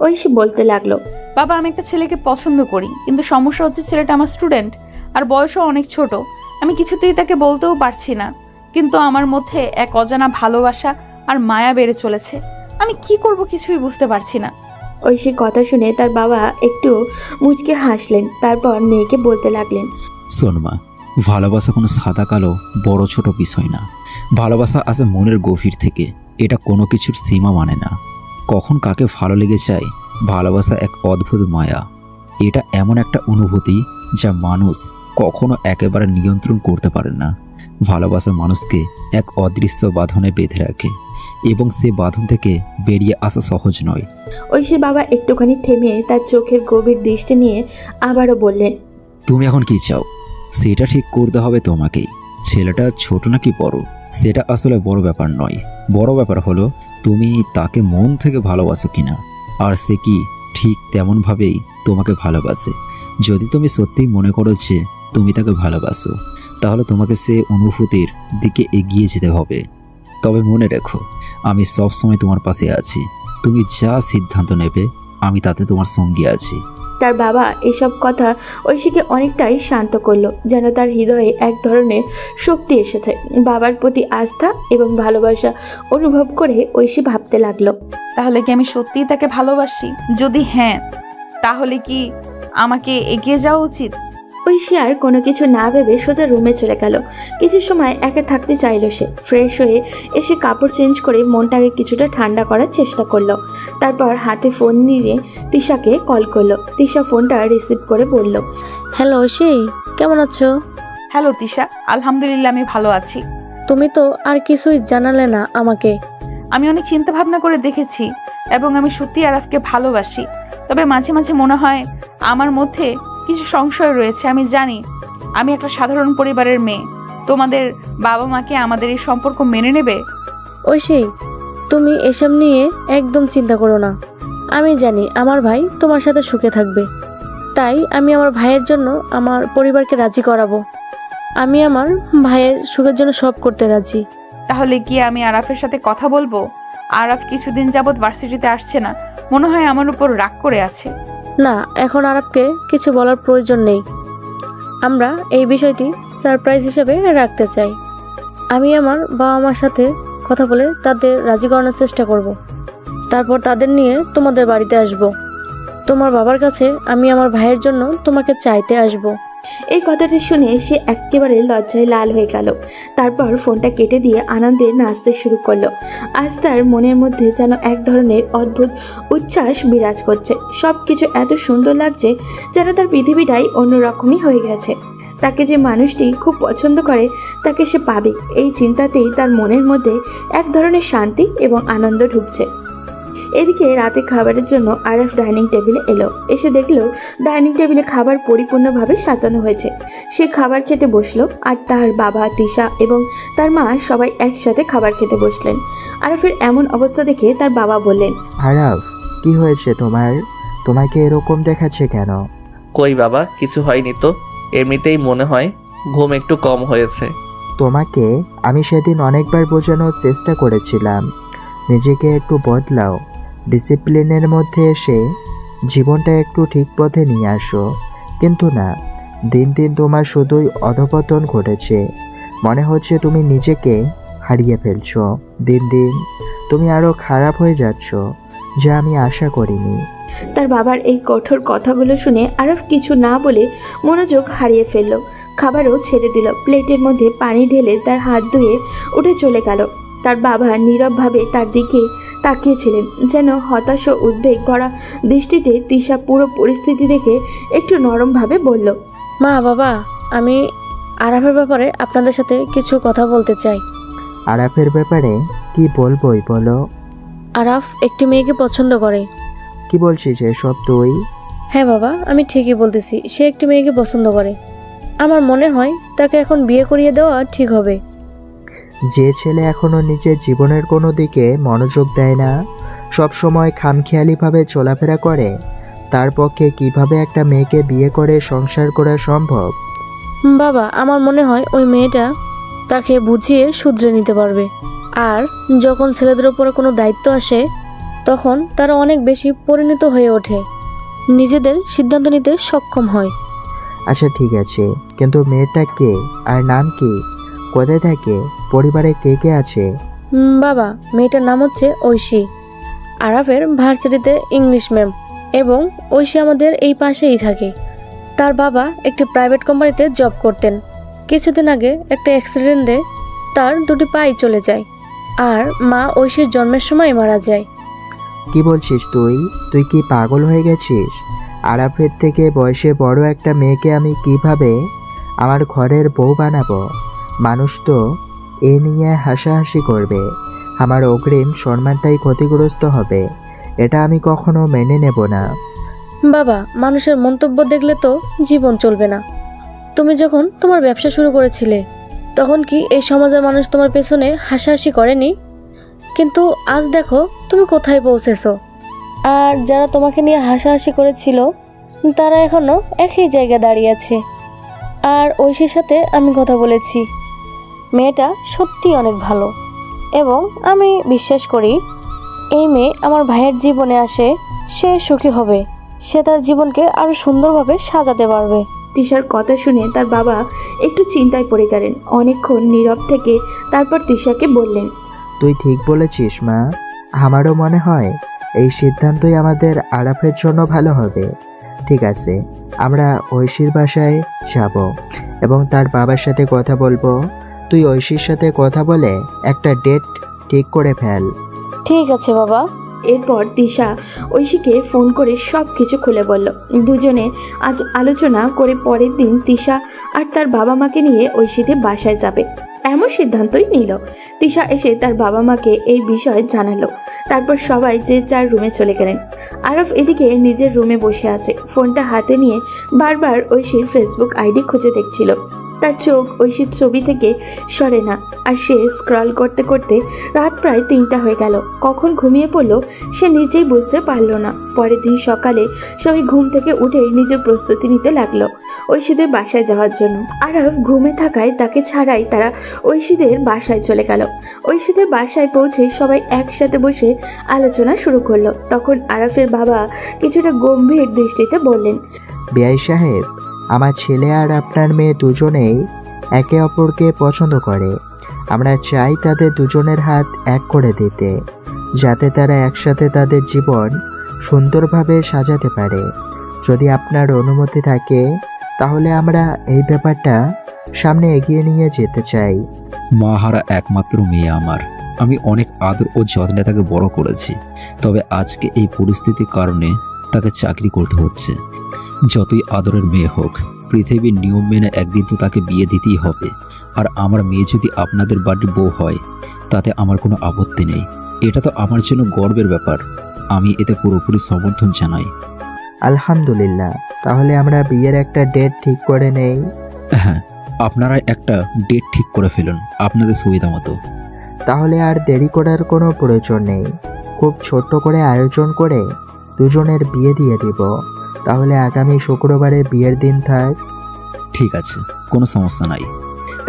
[SPEAKER 3] ঐশী বলতে লাগলো,
[SPEAKER 6] বাবা, আমি একটা ছেলেকে পছন্দ করি, কিন্তু সমস্যা হচ্ছে ছেলেটা আমার স্টুডেন্ট আর বয়সও অনেক ছোট। আমি কিছুতেই তাকে বলতেও পারছি না, কিন্তু আমার মধ্যে এক অজানা ভালোবাসা আর মায়া বেড়ে চলেছে। আমি কি করব কিছুই বুঝতে পারছি না।
[SPEAKER 3] ঐশীর কথা শুনে তার বাবা একটু মুচকে হাসলেন, তারপর মেয়েকে বলতে লাগলেন,
[SPEAKER 8] শোন মা, ভালোবাসা কোনো সাদা কালো বড় ছোট বিষয় না। ভালোবাসা আসে মনের গভীর থেকে। এটা কোনো কিছুর সীমা মানে না। কখন কাকে ভালো লেগে যায়, ভালোবাসা এক অদ্ভুত মায়া। এটা এমন একটা অনুভূতি যা মানুষ কখনো একেবারে নিয়ন্ত্রণ করতে পারে না। ভালোবাসা মানুষকে এক অদৃশ্য বাঁধনে বেঁধে রাখে এবং সে বাঁধন থেকে বেরিয়ে আসা সহজ নয়।
[SPEAKER 3] ঐশীর বাবা একটুখানি থেমে তার চোখের গভীর দৃষ্টি নিয়ে আবারও বললেন,
[SPEAKER 8] তুমি এখন কি চাও সেটা ঠিক করতে হবে তোমাকেই। ছেলেটা ছোট নাকি বড় সেটা আসলে বড় ব্যাপার নয়। বড় ব্যাপার হলো তুমি তাকে মন থেকে ভালোবাসো কিনা, আর সে কি ঠিক তেমনভাবেই তোমাকে ভালোবাসে। যদি তুমি সত্যিই মনে করো যে তুমি তাকে ভালোবাসো, তাহলে তোমাকে সে অনুভূতির দিকে এগিয়ে যেতে হবে। তবে মনে রেখো, আমি সব সময় তোমার পাশে আছি। তুমি যা সিদ্ধান্ত নেবে আমি তাতে তোমার সঙ্গী আছি।
[SPEAKER 3] তার বাবা এসব কথা ঐশীকে অনেকটাই শান্ত করলো, যেন তার হৃদয়ে এক ধরনের শক্তি এসেছে। বাবার প্রতি আস্থা এবং ভালোবাসা অনুভব করে ঐশী ভাবতে লাগলো,
[SPEAKER 6] তাহলে কি আমি সত্যিই তাকে ভালোবাসি? যদি হ্যাঁ, তাহলে কি আমাকে এগিয়ে যাওয়া উচিত?
[SPEAKER 3] ঐশী আর কোনো কিছু না ভেবে সোজা রুমে চলে গেল। কিছু সময় একা থাকতে চাইলো সে। ফ্রেশ হয়ে এসে কাপড় চেঞ্জ করে মনটাকে কিছুটা ঠান্ডা করার চেষ্টা করলো। তারপর হাতে ফোন নিয়ে তিশাকে কল করলো। তিশা ফোনটা রিসিভ করে বলল,
[SPEAKER 9] হ্যালো ঐশী, কেমন আছো?
[SPEAKER 6] হ্যালো তিশা, আলহামদুলিল্লাহ আমি ভালো আছি।
[SPEAKER 9] তুমি তো আর কিছুই জানালে না আমাকে।
[SPEAKER 6] আমি অনেক চিন্তা ভাবনা করে দেখেছি এবং আমি সত্যি আরাফকে ভালোবাসি। তবে মাঝে মাঝে মনে হয় আমার মধ্যে কিছু সংশয় রয়েছে। আমি জানি আমি একটা সাধারণ পরিবারের মেয়ে। তোমাদের বাবা মাকে আমাদের এই সম্পর্ক মেনে নেবে?
[SPEAKER 9] ঐশী, তুমি এসব নিয়ে একদম চিন্তা করো না। আমি জানি আমার ভাই তোমার সাথে সুখে থাকবে, তাই আমি আমার ভাইয়ের জন্য আমার পরিবারকে রাজি করাবো। আমি আমার ভাইয়ের সুখের জন্য সব করতে রাজি।
[SPEAKER 6] তাহলে কি আমি আরাফের সাথে কথা বলবো? আরাফ কিছুদিন যাবৎ ভার্সিটিতে আসছে না, মনে হয় আমার উপর রাগ করে আছে।
[SPEAKER 9] না, এখন আরাফকে কিছু বলার প্রয়োজন নেই। আমরা এই বিষয়টি সারপ্রাইজ হিসেবে রাখতে চাই। আমি আমার বাবা মার সাথে কথা বলে তাদের রাজি করানোর চেষ্টা করব। তারপর তাদের নিয়ে তোমাদের বাড়িতে আসব। তোমার বাবার কাছে আমি আমার ভাইয়ের জন্য তোমাকে চাইতে আসব।
[SPEAKER 3] এই কথাটা শুনে সে একেবারে লজ্জায় লাল হয়ে গেল। তারপর ফোনটা কেটে দিয়ে আনন্দে নাচতে শুরু করলো। আজ তার মনের মধ্যে যেন এক ধরনের অদ্ভুত উচ্ছ্বাস বিরাজ করছে। সব কিছু এত সুন্দর লাগছে যেন তার পৃথিবীটাই অন্যরকমই হয়ে গেছে। তাকে যে মানুষটি খুব পছন্দ করে তাকে সে পাবে, এই চিন্তাতেই তার মনের মধ্যে এক ধরনের শান্তি এবং আনন্দ ঢুকছে। এদিকে রাতে খাবারের জন্য আরাফ ডাইনিং টেবিলে এলো। এসে দেখলো ডাইনিং টেবিলে খাবার পরিপূর্ণভাবে সাজানো হয়েছে। সে খাবার খেতে বসলো আর তার বাবা, তিশা এবং তার মা সবাই একসাথে খাবার খেতে বসলেন। আরাফের এমন অবস্থা দেখে তার বাবা বললেন,
[SPEAKER 4] আরাফ, কি হয়েছে তোমার? তোমাকে এরকম দেখাচ্ছে কেন?
[SPEAKER 1] কই বাবা, কিছু হয়নি তো, এমনিতেই মনে হয় ঘুম একটু কম হয়েছে।
[SPEAKER 4] তোমাকে আমি সেদিন অনেকবার বোঝানোর চেষ্টা করেছিলাম, নিজেকে একটু বদলাও, ডিসিপ্লিনের মধ্যে এসে জীবনটা একটু ঠিক পথে নিয়ে আসো। কিন্তু না, দিন দিন তোমার শুধুই অধপতন ঘটেছে। মনে হচ্ছে তুমি নিজেকে হারিয়ে ফেলছো। দিন দিন তুমি আরও খারাপ হয়ে যাচ্ছ, যা আমি আশা করিনি।
[SPEAKER 3] তার বাবার এই কঠোর কথাগুলো শুনে আরাফ কিছু না বলে মনোযোগ হারিয়ে ফেলল। খাবারও ছেড়ে দিল। প্লেটের মধ্যে পানি ঢেলে তার হাত ধুয়ে উঠে চলে গেল। তার বাবা নীরবভাবে তার দিকে তাকিয়েছিলেন, যেন হতাশ ও উদ্বেগ ভরা দৃষ্টিতে। তিশা পুরো পরিস্থিতি দেখে একটু নরমভাবে বলল,
[SPEAKER 9] মা, বাবা, আমি আরাফের ব্যাপারে আপনাদের সাথে কিছু কথা বলতে চাই।
[SPEAKER 4] আরাফের ব্যাপারে কি বলবোই বলো?
[SPEAKER 9] আরাফ একটি মেয়েকে পছন্দ করে।
[SPEAKER 4] কি বলছিস এসব তুই?
[SPEAKER 9] হ্যাঁ বাবা, আমি ঠিকই বলতেছি, সে একটি মেয়েকে পছন্দ করে। আমার মনে হয় তাকে এখন বিয়ে করিয়ে দেওয়া ঠিক হবে।
[SPEAKER 4] যে ছেলে এখনো নিজের জীবনের কোনো দিকে মনোযোগ দেয় না, সব সময় খামখেয়ালিভাবে চলাফেরা করে, তার পক্ষে কিভাবে একটা মেয়েকে বিয়ে করে সংসার করা সম্ভব?
[SPEAKER 9] বাবা, আমার মনে হয় ওই মেয়েটা তাকে বুঝিয়ে শুধরে নিতে পারবে। আর যখন ছেলেদের উপরে কোনো দায়িত্ব আসে, তখন তারা অনেক বেশি পরিণত হয়ে ওঠে, নিজেদের সিদ্ধান্ত নিতে সক্ষম হয়।
[SPEAKER 4] আচ্ছা ঠিক আছে, কিন্তু মেয়েটা কে আর নাম কি? কোথায় থাকে? পরিবারে কে কে আছে?
[SPEAKER 9] বাবা, মেয়েটার নাম হচ্ছে ঐশী। আরাফের ভার্সিটিতে ইংলিশ ম্যাম, এবং ঐশী আমাদের এই পাশেই থাকে। তার বাবা একটি প্রাইভেট কোম্পানিতে জব করতেন। কিছুদিন আগে একটা অ্যাক্সিডেন্টে তার দুটি পাই চলে যায়, আর মা ঐশীর জন্মের সময় মারা যায়।
[SPEAKER 4] কি বলছিস তুই? তুই কি পাগল হয়ে গেছিস? আরাফের থেকে বয়সে বড় একটা মেয়েকে আমি কিভাবে আমার ঘরের বউ বানাবো? মানুষ তো এ নিয়ে হাসাহাসি করবে, আমার অগ্রিম সম্মানটাই ক্ষতিগ্রস্ত হবে। এটা আমি কখনো মেনে নেব না।
[SPEAKER 9] বাবা, মানুষের মন্তব্য দেখলে তো জীবন চলবে না। তুমি যখন তোমার ব্যবসা শুরু করেছিলে, তখন কি এই সমাজের মানুষ তোমার পেছনে হাসাহাসি করেনি? কিন্তু আজ দেখো তুমি কোথায় পৌঁছেছো। আর যারা তোমাকে নিয়ে হাসাহাসি করেছিল, তারা এখনো একই জায়গায় দাঁড়িয়ে আছে। আর ঐশীর সাথে আমি কথা বলেছি, মেয়েটা সত্যি অনেক ভালো, এবং আমি বিশ্বাস করি এই মেয়ে আমার ভাইয়ের জীবনে আসে, সে সুখী হবে, সে তার জীবনকে আরো সুন্দরভাবে সাজাতে পারবে।
[SPEAKER 3] তিশার কথা শুনে তার বাবা একটু চিন্তায় পড়ে গেলেন। অনেকক্ষণ নীরব থেকে তারপর তিশাকে বললেন,
[SPEAKER 4] তুই ঠিক বলেছিস মা, আমারও মনে হয় এই সিদ্ধান্তই আমাদের আরাফের জন্য ভালো হবে। ঠিক আছে, আমরা ঐশীর বাসায় যাব এবং তার বাবার সাথে কথা বলবো। তুই ঐশীর সাথে কথা বলে একটা ডেট ঠিক করে ফেল।
[SPEAKER 9] ঠিক আছে বাবা।
[SPEAKER 3] এরপর তিশা ঐশীকে ফোন করে সব কিছু খুলে বলল। দুজনে আজ আলোচনা করে পরের দিন তিশা আর তার বাবা মাকে নিয়ে ঐশীদের বাসায় যাবে এমন সিদ্ধান্তই নিল। তিশা এসে তার বাবা মাকে এই বিষয়ে জানালো। তারপর সবাই যে যার রুমে চলে গেলেন। আরফ এদিকে নিজের রুমে বসে আছে, ফোনটা হাতে নিয়ে বারবার ঐশীর ফেসবুক আইডি খুঁজে দেখছিল। তার চোখ ঐশীর ছবি থেকে সরে না, আর সে স্ক্রল করতে করতে রাত প্রায় 3টা হয়ে গেল। কখন ঘুমিয়ে পড়লো সে নিজেই বুঝতে পারল না। পরের দিন সকালে সবাই ঘুম থেকে উঠে নিজের প্রস্তুতি নিতে লাগলো ঐশীদের বাসায় যাওয়ার জন্য। আরফ ঘুমে থাকায় তাকে ছাড়াই তারা ঐশীদের বাসায় চলে গেল। ঐশীদের বাসায় পৌঁছে সবাই একসাথে বসে আলোচনা শুরু করলো। তখন আরফের বাবা কিছুটা গম্ভীর দৃষ্টিতে বললেন,
[SPEAKER 4] বিআই সাহেব, আমার ছেলে আর আপনার মেয়ে দুজনেই একে অপরকে পছন্দ করে। আমরা চাই তাদের দুজনের হাত এক করে দিতে, যাতে তারা একসাথে তাদের জীবন সুন্দরভাবে সাজাতে পারে। যদি আপনার অনুমতি থাকে, তাহলে আমরা এই ব্যাপারটা সামনে এগিয়ে নিয়ে যেতে চাই।
[SPEAKER 8] মা হারা একমাত্র মেয়ে আমার। আমি অনেক আদর ও যত্নে তাকে বড় করেছি, তবে আজকে এই পরিস্থিতির কারণে তাকে চাকরি করতে হচ্ছে। যতই আদরের মেয়ে হোক, পৃথিবীর নিয়ম মেনে একদিন তো তাকে বিয়ে দিতেই হবে। আর আমার মেয়ে যদি আপনাদের বাড়ির বউ হয়, তাতে আমার কোনো আপত্তি নেই। এটা তো আমার জন্য গর্বের ব্যাপার। আমি এতে পুরোপুরি সমর্থন জানাই।
[SPEAKER 4] আলহামদুলিল্লাহ, তাহলে আমরা বিয়ের একটা ডেট ঠিক করে নেই।
[SPEAKER 8] হ্যাঁ, আপনারা একটা ডেট ঠিক করে ফেলুন আপনাদের সুবিধা মতো।
[SPEAKER 4] তাহলে আর দেরি করার কোনো প্রয়োজন নেই, খুব ছোট্ট করে আয়োজন করে দুজনের বিয়ে দিয়ে দিব। তাহলে আগামী শুক্রবারে বিয়ের দিন থাক।
[SPEAKER 8] ঠিক আছে, কোনো সমস্যা নাই।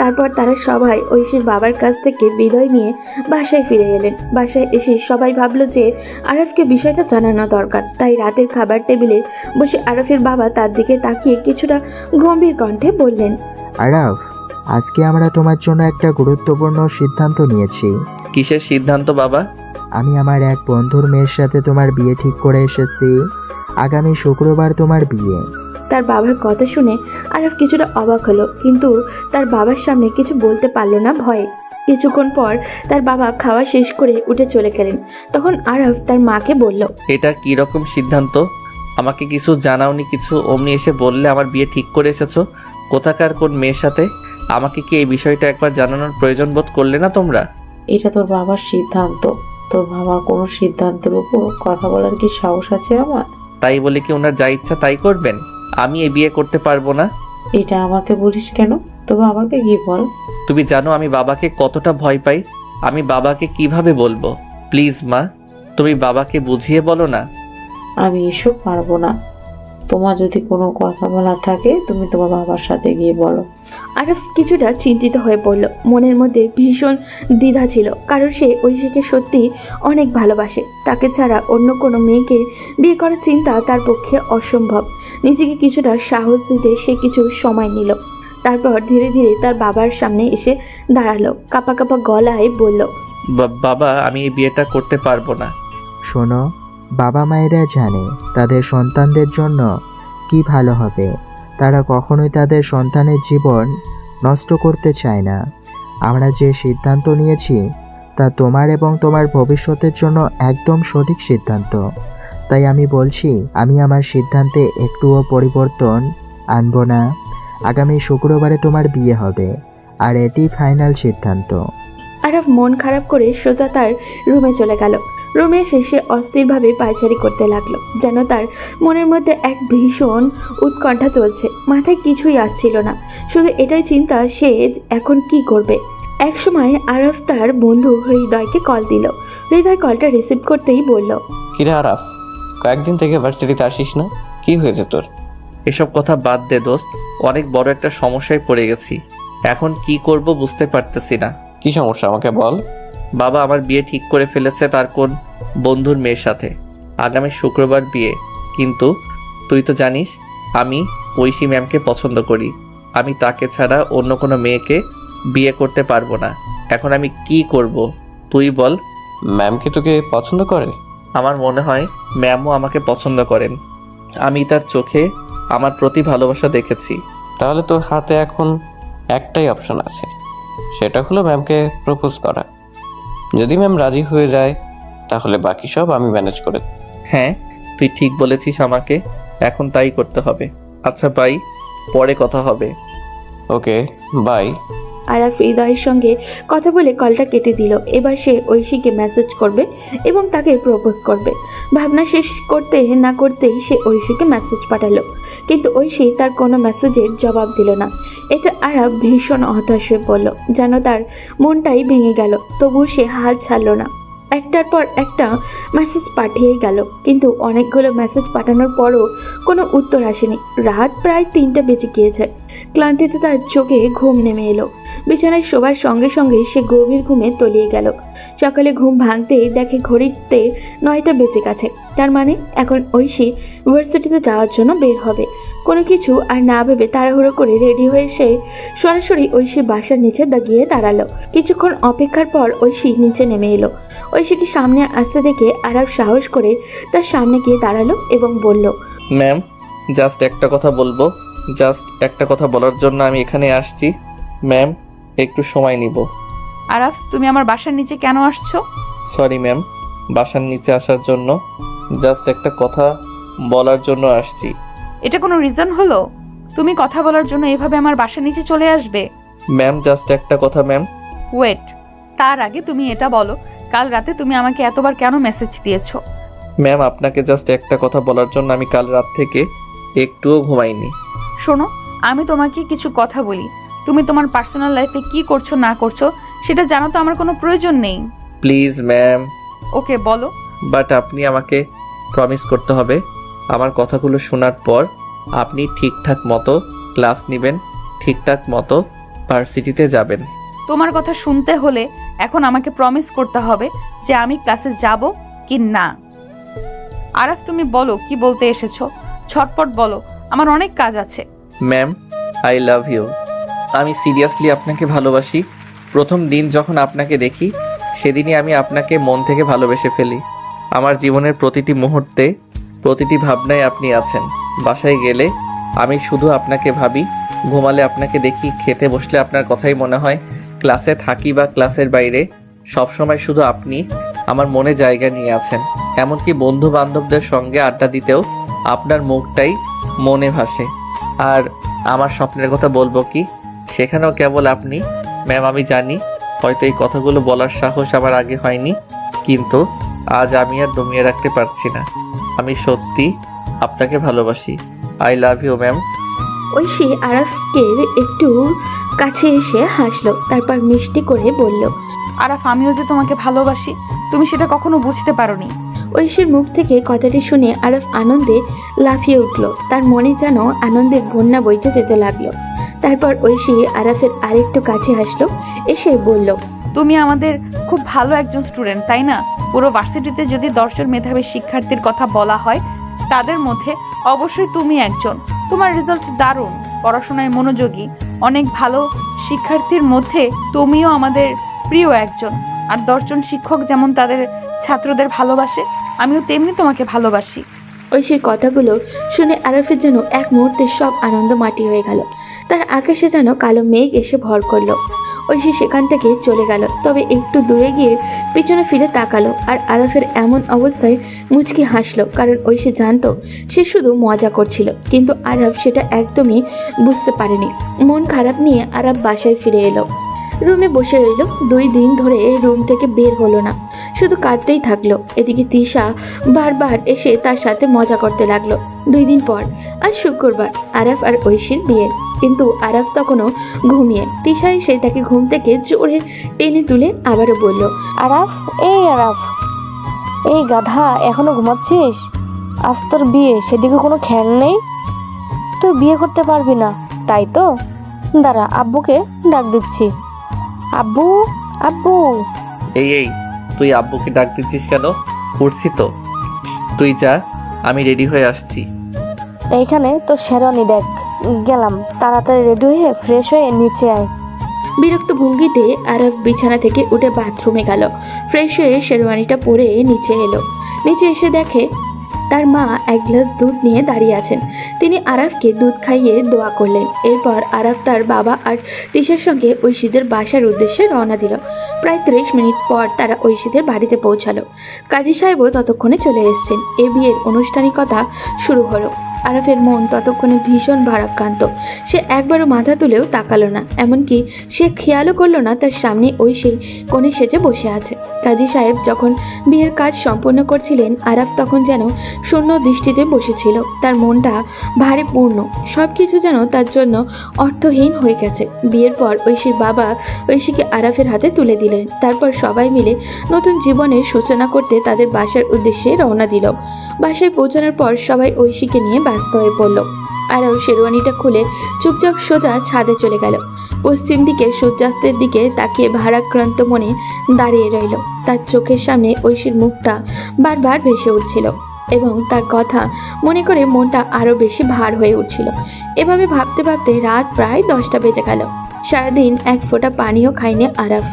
[SPEAKER 3] তারপর তারা সবাই ঐশীর বাবার কাছ থেকে বিদায় নিয়ে বাসায় ফিরে এলেন। বাসায় এসে সবাই ভাবলো যে আরফকে বিষয়টা জানানো দরকার। তাই রাতের খাবার টেবিলে বসে আরফের বাবা তার দিকে তাকিয়ে কিছুটা গম্ভীর কণ্ঠে বললেন,
[SPEAKER 4] আরাফ, আজকে আমরা তোমার জন্য একটা গুরুত্বপূর্ণ সিদ্ধান্ত নিয়েছি।
[SPEAKER 1] কিসের সিদ্ধান্ত বাবা?
[SPEAKER 4] আমি আমার এক বন্ধুর মেয়ের সাথে তোমার বিয়ে ঠিক করে এসেছি। আগামী শুক্রবার তোমার বিয়ে।
[SPEAKER 3] তার বাবার কথা শুনে আরফ কিছুটা অবাক হলো, কিন্তু তার বাবার সামনে কিছু বলতে পারলো না ভয়ে। কিছুক্ষণ পর তার বাবা খাওয়া শেষ করে উঠে চলে গেলেন। তখন আরফ তার মাকে বলল,
[SPEAKER 1] এটা কি রকম সিদ্ধান্ত? আমাকে কিছু জানাওনি, কিছু অমনি এসে বললে আমার বিয়ে ঠিক করে এসেছো। কোথাকার কোন মেয়ের সাথে? আমাকে কি এই বিষয়টা একবার জানানোর প্রয়োজন বোধ করলে না তোমরা?
[SPEAKER 2] এটা তোর বাবার সিদ্ধান্ত। তোর বাবার কোনো সিদ্ধান্তের উপর কথা বলার কি সাহস আছে আমার?
[SPEAKER 1] তাই বলে কি ওনার যা ইচ্ছা তাই করবেন? আমি এই বিয়ে করতে পারবো না।
[SPEAKER 2] এটা আমাকে বলিস কেন? তোর বাবাকে কি বল।
[SPEAKER 1] তুমি জানো আমি বাবাকে কতটা ভয় পাই। আমি বাবাকে কিভাবে বলবো? প্লিজ মা, তুমি বাবাকে বুঝিয়ে বলো না।
[SPEAKER 2] আমি এসব পারবো না। তোমার যদি কোনো কথা বলা থাকে তুমি তোমার বাবার সাথে গিয়ে বলো।
[SPEAKER 3] আরফ কিছুটা চিন্তিত হয়ে পড়ল। মনের মধ্যে ভীষণ দ্বিধা ছিল, কারণ সে ঐশীকে সত্যি অনেক ভালোবাসে। তাকে ছাড়া অন্য কোনো মেয়েকে বিয়ে করার চিন্তা তার পক্ষে অসম্ভব। নিজেকে কিছুটা সাহস দিতে সে কিছু সময় নিল। তারপর ধীরে ধীরে তার বাবার সামনে এসে দাঁড়ালো। কাঁপা কাঁপা গলায় বলল,
[SPEAKER 1] বাবা, আমি এই বিয়েটা করতে পারবো না।
[SPEAKER 4] শোনো, বাবা মায়েরা জানে তাদের সন্তানদের জন্য কি ভালো হবে। তারা কখনোই তাদের সন্তানের জীবন নষ্ট করতে চায় না। আমরা যে সিদ্ধান্ত নিয়েছি তা তোমার এবং তোমার ভবিষ্যতের জন্য একদম সঠিক সিদ্ধান্ত। তাই আমি বলছি, আমি আমার সিদ্ধান্তে একটুও পরিবর্তন আনব না। আগামী শুক্রবারে তোমার বিয়ে হবে, আর এটি ফাইনাল সিদ্ধান্ত।
[SPEAKER 3] আরফ মন খারাপ করে সোজা তার রুমে চলে গেল। রুমে এসে সে অস্থিরভাবে পায়চারি করতে লাগলো, যেন তার মনের মধ্যে এক ভীষণ উৎকণ্ঠা চলছে। মাথায় কিছুই আসছিল না, শুধু এটাই চিন্তা সে এখন কি করবে। এক সময় আরফ তার বন্ধু হৃদয়কে কল দিল। হৃদয় কলটা রিসিভ করতেই বলল,
[SPEAKER 5] কিরে আরাফ, কয়েকদিন থেকে ভার্সিটিতে আসিস না, কি হয়েছে তোর?
[SPEAKER 1] এসব কথা বাদ দে দোস্ত, অনেক বড় একটা সমস্যায় পড়ে গেছি। এখন কি করব বুঝতে পারতেছি না।
[SPEAKER 5] কি সমস্যা আমাকে বল।
[SPEAKER 1] বাবা আমার বিয়ে ঠিক করে ফেলেছে তার কোন বন্ধুর মেয়ের সাথে। আগামী শুক্রবার বিয়ে। কিন্তু তুই তো জানিস আমি ঐশী ম্যামকে পছন্দ করি। আমি তাকে ছাড়া অন্য কোনো মেয়েকে বিয়ে করতে পারবো না। এখন আমি কি করব তুই বল।
[SPEAKER 5] ম্যাম কি তোকে পছন্দ করে?
[SPEAKER 1] আমার মনে হয় ম্যামও আমাকে পছন্দ করেন। আমি তার চোখে আমার প্রতি ভালোবাসা দেখেছি।
[SPEAKER 5] তাহলে তোর হাতে এখন একটাই অপশন আছে, সেটা হলো ম্যামকে প্রপোজ করা। যদি ম্যাম রাজি হয়ে যায় তাহলে বাকি সব আমি ম্যানেজ করে দেব।
[SPEAKER 1] হ্যাঁ, তুই ঠিক বলেছিস, আমাকে এখন তাই করতে হবে। আচ্ছা বাই, পরে কথা হবে।
[SPEAKER 5] ওকে, বাই।
[SPEAKER 3] আরাফ হৃদয়ের সঙ্গে কথা বলে কলটা কেটে দিল। এবার সে ঐশীকে মেসেজ করবে এবং তাকে প্রপোজ করবে। ভাবনা শেষ করতে না করতেই সে ঐশীকে মেসেজ পাঠালো, কিন্তু ঐশী তার কোনো মেসেজের জবাব দিল না। এতে আরাফ ভীষণ হতাশ হয়ে পড়ল, যেন তার মনটাই ভেঙে গেল। তবুও সে হাল ছাড়ল না। একটার পর একটা মেসেজ পাঠিয়েই গেল, কিন্তু অনেকগুলো মেসেজ পাঠানোর পরও কোনো উত্তর আসেনি। রাত প্রায় 3টা বেজে গিয়েছে। ক্লান্তিতে তার চোখে ঘুম নেমে এলো। বিছানায় শোবার সঙ্গে সঙ্গে সে গভীর ঘুমে তলিয়ে গেল। সকালে ঘুম ভাঙতেই দেখে ঘড়িতে 9টা বেজে গেছে। তার মানে এখন ঐশী ইউনিভার্সিটিতে যাওয়ার জন্য বের হবে। কোনো কিছু আর না ভেবে তাড়াহুড়ো করে রেডি হয়ে সে সরাসরি ঐশী বাসার নিচে গিয়ে দাঁড়ালো। কিছুক্ষণ অপেক্ষার পর ঐশী নিচে নেমে এলো। ঐশীকে সামনে আসতে দেখে আরাফ সাহস করে তার সামনে গিয়ে দাঁড়ালো এবং বলল,
[SPEAKER 1] ম্যাম, জাস্ট একটা কথা বলবো। জাস্ট একটা কথা বলার জন্য আমি এখানে আসছি। ম্যাম, একটু সময় নিব।
[SPEAKER 6] আরাফ, তুমি আমার বাসার নিচে কেন আসছো?
[SPEAKER 1] সরি ম্যাম, বাসার নিচে আসার জন্য জাস্ট একটা কথা বলার জন্য আসছি।
[SPEAKER 6] এটা কোনো রিজন হলো? তুমি কথা বলার জন্য এভাবে আমার বাসার নিচে চলে আসবে?
[SPEAKER 1] ম্যাম, জাস্ট একটা কথা ম্যাম।
[SPEAKER 6] ওয়েট, তার আগে তুমি এটা বলো, কাল রাতে তুমি আমাকে এতবার কেন মেসেজ দিয়েছো?
[SPEAKER 1] ম্যাম, আপনাকে জাস্ট একটা কথা বলার জন্য আমি কাল রাত থেকে একটুও ঘুমাইনি।
[SPEAKER 6] শোনো, আমি তোমাকে কিছু কথা বলি। তুমি তোমার পার্সোনাল লাইফে কি করছো না করছো সেটা জানো তো আমার কোনো প্রয়োজন নেই।
[SPEAKER 1] Please ma'am.
[SPEAKER 6] ওকে বলো।
[SPEAKER 1] বাট আপনি আমাকে প্রমিস করতে হবে, আমার কথাগুলো শোনার পর আপনি ঠিকঠাক মতো ক্লাস নেবেন, ঠিকঠাক মতো ভার্সিটিতে যাবেন।
[SPEAKER 6] তোমার কথা শুনতে হলে এখন আমাকে প্রমিস করতে হবে যে আমি ক্লাসে যাব কি না। আরাফ, তুমি বলো কি বলতে এসেছো, ছটপট বলো, আমার অনেক কাজ আছে।
[SPEAKER 1] Ma'am, I love you. আমি সিরিয়াসলি আপনাকে ভালোবাসি। প্রথম দিন যখন আপনাকে দেখি সেদিনই আমি আপনাকে মন থেকে ভালোবেসে ফেলি। আমার জীবনের প্রতিটি মুহূর্তে, প্রতিটি ভাবনায় আপনি আছেন। বাসায় গেলে আমি শুধু আপনাকে ভাবি, ঘুমালে আপনাকে দেখি, খেতে বসলে আপনার কথাই মনে হয়, ক্লাসে থাকি বা ক্লাসের বাইরে সবসময় শুধু আপনি আমার মনে জায়গা নিয়ে আছেন। এমনকি বন্ধু বান্ধবদের সঙ্গে আড্ডা দিতেও আপনার মুখটাই মনে ভাসে। আর আমার স্বপ্নের কথা বলবো কি, সেখানেও কেবল আপনি। ম্যাম, আমি জানি হয়তো এই কথাগুলো বলার সাহস আমার আগে হয়নি, কিন্তু আজ আমি আর দমিয়ে রাখতে পারছি না। আমি সত্যি আপনাকে ভালোবাসি। I love you ma'am.
[SPEAKER 3] Oishi আরাফকে একটু কাছে এসে হাসলো, তারপর মিষ্টি করে বলল।
[SPEAKER 6] আরাফ, আমিও যে তোমাকে ভালোবাসি, তুমি সেটা কখনো বুঝতে পারোনি।
[SPEAKER 3] ঐশীর মুখ থেকে কথাটি শুনে আরাফ আনন্দে লাফিয়ে উঠল, তার মনে যেন আনন্দের বন্যা বইতে যেতে লাগলো। তারপর ঐশী আরাফের আরেকটু কাছে আসলো, এসে বলল।
[SPEAKER 6] তুমি আমাদের খুব ভালো একজন স্টুডেন্ট, তাই না? পুরো ভার্সিটিতে যদি 10 জন মেধাবী শিক্ষার্থীর কথা বলা হয় তাদের মধ্যে অবশ্যই তুমি একজন। তোমার রেজাল্ট দারুণ, পড়াশোনায় মনোযোগী, অনেক ভালো শিক্ষার্থীর মধ্যে তুমিও আমাদের প্রিয় একজন। আর 10 জন শিক্ষক যেমন তাদের ছাত্রদের ভালোবাসে, আমিও তেমনি তোমাকে ভালোবাসি।
[SPEAKER 3] ঐশীর কথাগুলো শুনে আরাফের যেন এক মুহূর্তে সব আনন্দ মাটি হয়ে গেল। তার আকাশে যেন কালো মেঘ এসে ভর করলো। ঐশী সেখান থেকে চলে গেল, তবে একটু দূরে গিয়ে পিছনে ফিরে তাকালো। আর আরাফের এমন অবস্থায় মুচকি হাসলো, কারণ ঐশী জানতো সে শুধু মজা করছিল, কিন্তু আরাফ সেটা একদমই বুঝতে পারেনি। মন খারাপ নিয়ে আরাফ বাসায় ফিরে এলো। রুমে বসে রইল। 2 দিন ধরে রুম থেকে বের হলো না, শুধু কাঁদতেই থাকলো। এদিকে তিশা বারবার এসে তার সাথে মজা করতে লাগলো। 2 দিন পর আজ শুক্রবার, আরাফ আর ঐশীর বিয়ে, কিন্তু আরাফ তখনও ঘুমিয়ে। তিশা এসে তাকে ঘুম থেকে জোরে টেনে তুলে আবারও বলল।
[SPEAKER 9] আরাফ, এই আরাফ, এই গাধা, এখনো ঘুমাচ্ছিস? আজ তোর বিয়ে, সেদিকে কোনো খেয়াল নেই? তুই বিয়ে করতে পারবি না, তাই তো? দাঁড়া, আব্বুকে ডাক দিচ্ছি। আব্বু, আব্বু।
[SPEAKER 1] এই তুই আব্বুকে ডাক দিচ্ছিস কেন? উঠছি তো, তুই যা, আমি রেডি হয়ে আসছি।
[SPEAKER 9] এইখানে তো শেরওয়ানি দেখ। গেলাম, তাড়াতাড়ি রেডি হয়ে ফ্রেশ হয়ে নিচে আয়।
[SPEAKER 3] বিরক্ত ভঙ্গিতে আরাফ বিছানা থেকে উঠে বাথরুমে গেল। ফ্রেশ হয়ে শেরওয়ানিটা পরে নিচে এলো। নিচে এসে দেখে তার মা এক গ্লাস দুধ নিয়ে দাঁড়িয়ে আছেন। তিনি আরাফকে দুধ খাইয়ে দোয়া করলেন। এরপর আরাফ তার বাবা আর তিশার সঙ্গে ঐশীদের বাসার উদ্দেশ্যে রওনা দিল। প্রায় 30 মিনিট পর তারা ঐশীদের বাড়িতে পৌঁছালো। কাজী সাহেবও ততক্ষণে চলে এসেছেন। এ বিয়ের আনুষ্ঠানিকতা শুরু হলো। আরাফের মন ততক্ষণে ভীষণ ভারাক্রান্ত। সে একবারও মাথা তুলেও তাকালো না, এমনকি সে খেয়ালও করলো না তার সামনে ঐশী কোণে সেজে বসে আছে। কাজী সাহেব যখন বিয়ের কাজ সম্পূর্ণ করছিলেন, আরাফ তখন যেন শূন্য দৃষ্টিতে বসেছিল। তার মনটা ভারে পূর্ণ, সব কিছু যেন তার জন্য অর্থহীন হয়ে গেছে। বিয়ের পর ঐশীর বাবা ঐশীকে আরাফের হাতে তুলে দিলেন। তারপর সবাই মিলে নতুন জীবনের সূচনা করতে তাদের বাসার উদ্দেশ্যে রওনা দিল। বাসায় পৌঁছানোর পর সবাই ঐশীকে নিয়ে ব্যস্ত হয়ে পড়ল। আরাও শেরওয়ানিটা খুলে চুপচাপ সোজা ছাদে চলে গেল। পশ্চিম দিকে সূর্যাস্তের দিকে তাকিয়ে ভারাক্রান্ত মনে দাঁড়িয়ে রইল। তার চোখের সামনে ঐশীর মুখটা বারবার ভেসে উঠছিল এবং তার কথা মনে করে মনটা আরও বেশি ভার হয়ে উঠছিল। এভাবে ভাবতে ভাবতে রাত প্রায় 10টা বেজে গেল। সারাদিন এক ফোঁটা পানিও খায়নি আরাফ।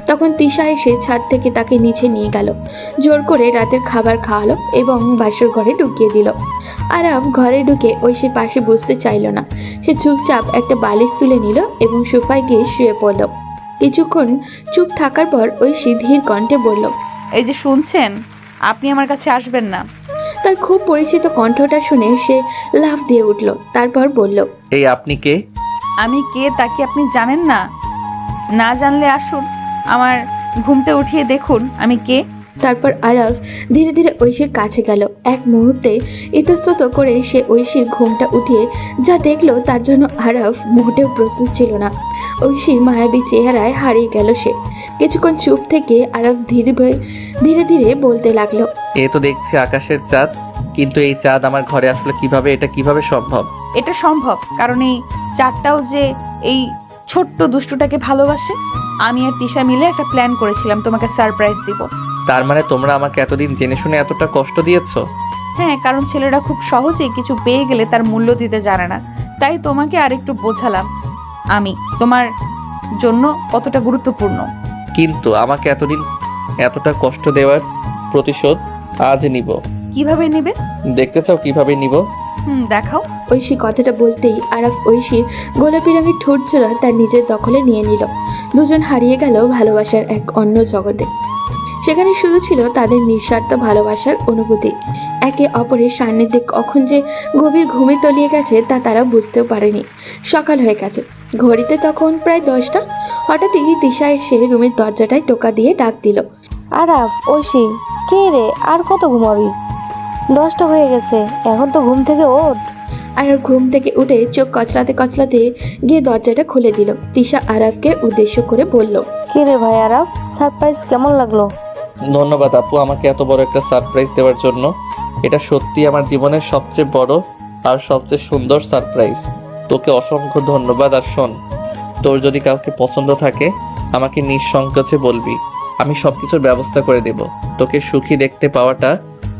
[SPEAKER 3] তখন তিশা এসে ছাদ থেকে তাকে নিচে নিয়ে গেল, জোর করে রাতের খাবার খাওয়ালো এবং বাসর ঘরে ঢুকিয়ে দিল। আরাফ ঘরে ঢুকে ঐশীর পাশে বসতে চাইল না। সে চুপচাপ একটা বালিশ তুলে নিল এবং সোফায় গিয়ে শুয়ে পড়ল। কিছুক্ষণ চুপ থাকার পর ঐশী ধীর কণ্ঠে বলল,
[SPEAKER 6] এই যে শুনছেন, আপনি আমার কাছে আসবেন না।
[SPEAKER 3] তার খুব পরিচিত কণ্ঠটা শুনে সে লাফ দিয়ে উঠল। তারপর বলল,
[SPEAKER 1] এই আপনি কে?
[SPEAKER 6] আমি কে তা কি আপনি জানেন না? না জানলে আসুন, আমার ঘুমটা উঠিয়ে দেখুন আমি কে।
[SPEAKER 3] তারপর আরাফ ধীরে ধীরে ঐশীর কাছে গেল। এক মুহূর্তে ইতস্তত করে সে ঐশীর ঘুমটা উঠিয়ে যা দেখলো তার জন্য আরাফ মোটেও প্রস্তুত ছিল না। ঐশীর মায়াবী চেহারায় হারিয়ে গেল সে। কিছুক্ষণ চুপ থেকে আরাফ ধীরে ধীরে বলতে লাগলো,
[SPEAKER 1] এ তো দেখছি আকাশের চাঁদ, কিন্তু এই চাঁদ আমার ঘরে আসলে এটা কিভাবে সম্ভব?
[SPEAKER 6] এটা সম্ভব কারণ এই চারটাও যে এই ছোট্ট দুষ্টুটাকে ভালোবাসে। আমি আর তিশা মিলে একটা প্ল্যান করেছিলাম তোমাকে সারপ্রাইজ দিব।
[SPEAKER 1] তার মানে তোমরা আমাকে এতদিন জেনে শুনে এতটা কষ্ট দিয়েছো?
[SPEAKER 6] হ্যাঁ, কারণ ছেলেরা খুব সহজেই কিছু পেয়ে গেলে তার মূল্য দিতে জানে না। তাই তোমাকে আরেকটু বোঝালাম আমি তোমার জন্য কতটা গুরুত্বপূর্ণ।
[SPEAKER 1] কিন্তু আমাকে এতদিন এতটা কষ্ট দেওয়ার প্রতিশোধ আজ নিব।
[SPEAKER 6] কিভাবে নেবে?
[SPEAKER 1] দেখতে চাও কিভাবে নিব?
[SPEAKER 6] দেখাও।
[SPEAKER 3] ঐশী কথাটা বলতেই আরাফ ঐশীর গোলাপি রঙের ঠোঁট জোড়া তার নিজের দখলে নিয়ে নিল। দুজন হারিয়ে গেল ভালোবাসার এক অন্য জগতে। সেখানে শুধু ছিল তাদের নিঃস্বার্থ ভালোবাসার অনুভূতি। একে অপরের সান্নিধ্যে কখন যে গভীর ঘুমে তলিয়ে গেছে তা তারা বুঝতেও পারেনি। সকাল হয়ে গেছে, ঘড়িতে তখন প্রায় 10টা। হঠাৎই দিশা এসে রুমের দরজাটায় টোকা দিয়ে ডাক দিল।
[SPEAKER 9] আরাফ, ঐশী, কে রে? আর কত ঘুমাবি? 10টা হয়ে গেছে, এখন তো ঘুম থেকে ওঠ।
[SPEAKER 3] আর ঘুম থেকে উঠে চোখ কচলাতে কচলাতে গিয়ে দরজাটা খুলে দিল। তিশা আরাফকে উদ্দেশ্য করে বলল,
[SPEAKER 9] কে রে ভাই আরাফ, সারপ্রাইজ কেমন লাগলো?
[SPEAKER 1] ধন্যবাদ আপু আমাকে এত বড় একটা সারপ্রাইজ দেওয়ার জন্য। এটা সত্যি আমার জীবনের সবচেয়ে বড় আর সবচেয়ে সুন্দর সারপ্রাইজ। তোকে অসংখ্য ধন্যবাদ। আর শোন, তোর যদি কাউকে পছন্দ থাকে আমাকে নিঃসংকোচে বলবি, আমি সব কিছুর ব্যবস্থা করে দেব। তোকে সুখী দেখতে পাওয়াটা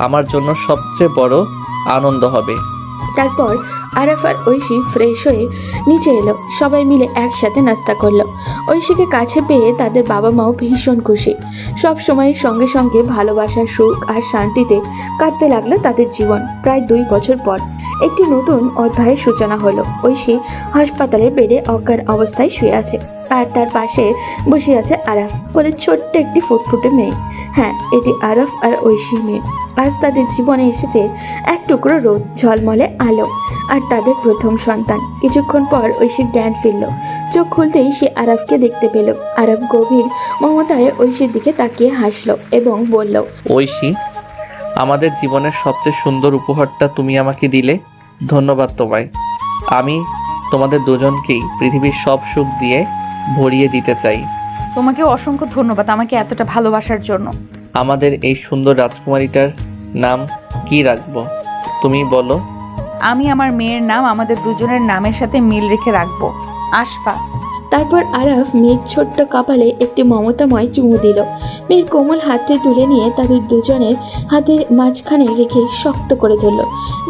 [SPEAKER 1] আমার জন্য সবচেয়ে বড় আনন্দ হবে।
[SPEAKER 3] তারপর আরাফ আর ঐশী ফ্রেশ হয়ে নিচে এলো। সবাই মিলে একসাথে নাস্তা করলো। ঐশীকে কাছে পেয়ে তাদের বাবা মাও ভীষণ খুশি। সব সময়ের সঙ্গে সঙ্গে ভালোবাসার সুখ আর শান্তিতে কাটতে লাগলো তাদের জীবন। প্রায় 2 বছর পর একটি নতুন অধ্যায়ের সূচনা হলো। ঐশী হাসপাতালের বেডে অজ্ঞান অবস্থায় শুয়ে আছে, আর তার পাশে বসে আছে আরাফ বলে ছোট্ট একটি ফুটফুটে মেয়ে। হ্যাঁ, এটি আরাফ আর ঐশীর মেয়ে। আজ তাদের জীবনে এসেছে এক টুকরো রোদ, ঝলমলে আলো আর তাদের প্রথম সন্তান। কিছুক্ষণ পর ঐশীর জ্ঞান ফিরল। চোখ খুলতেই সে আরাফকে দেখতে পেল। আরাফ গভীর মমতায় ঐশীর দিকে তাকিয়ে হাসলো এবং বলল,
[SPEAKER 1] ঐশী, আমাদের জীবনের সবচেয়ে সুন্দর উপহারটা তুমি আমাকে দিলে। ধন্যবাদ তোমায়। আমি তোমাদের দুজনকেই পৃথিবীর সব সুখ দিয়ে ভরিয়ে দিতে চাই।
[SPEAKER 6] তোমাকে অসংখ্য ধন্যবাদ আমাকে এতটা ভালোবাসার জন্য।
[SPEAKER 1] আমাদের এই সুন্দর রাজকুমারীটার নাম কি রাখবো তুমি বলো?
[SPEAKER 6] আমি আমার মেয়ের নাম আমাদের দুজনের নামের সাথে মিল রেখে রাখবো, আশফা।
[SPEAKER 3] তারপর আরাফ মেয়ের ছোট্ট কপালে একটি মমতাময় চুমু দিল। মেয়ের কোমল হাতটি তুলে নিয়ে তাদের দুজনের হাতের মাঝখানে রেখে শক্ত করে ধরল,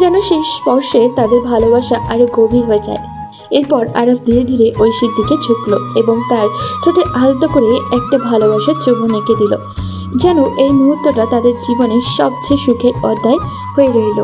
[SPEAKER 3] যেন সেই স্পর্শে তাদের ভালোবাসা আরো গভীর হয়ে যায়। এরপর আরাফ ধীরে ধীরে ঐশীর দিকে ঝুঁকলো এবং তার ঠোঁটে আলতো করে একটা ভালোবাসার চুমু এঁকে দিল, যেন এই মুহূর্তটা তাদের জীবনের সবচেয়ে সুখের অধ্যায় হয়ে রইল।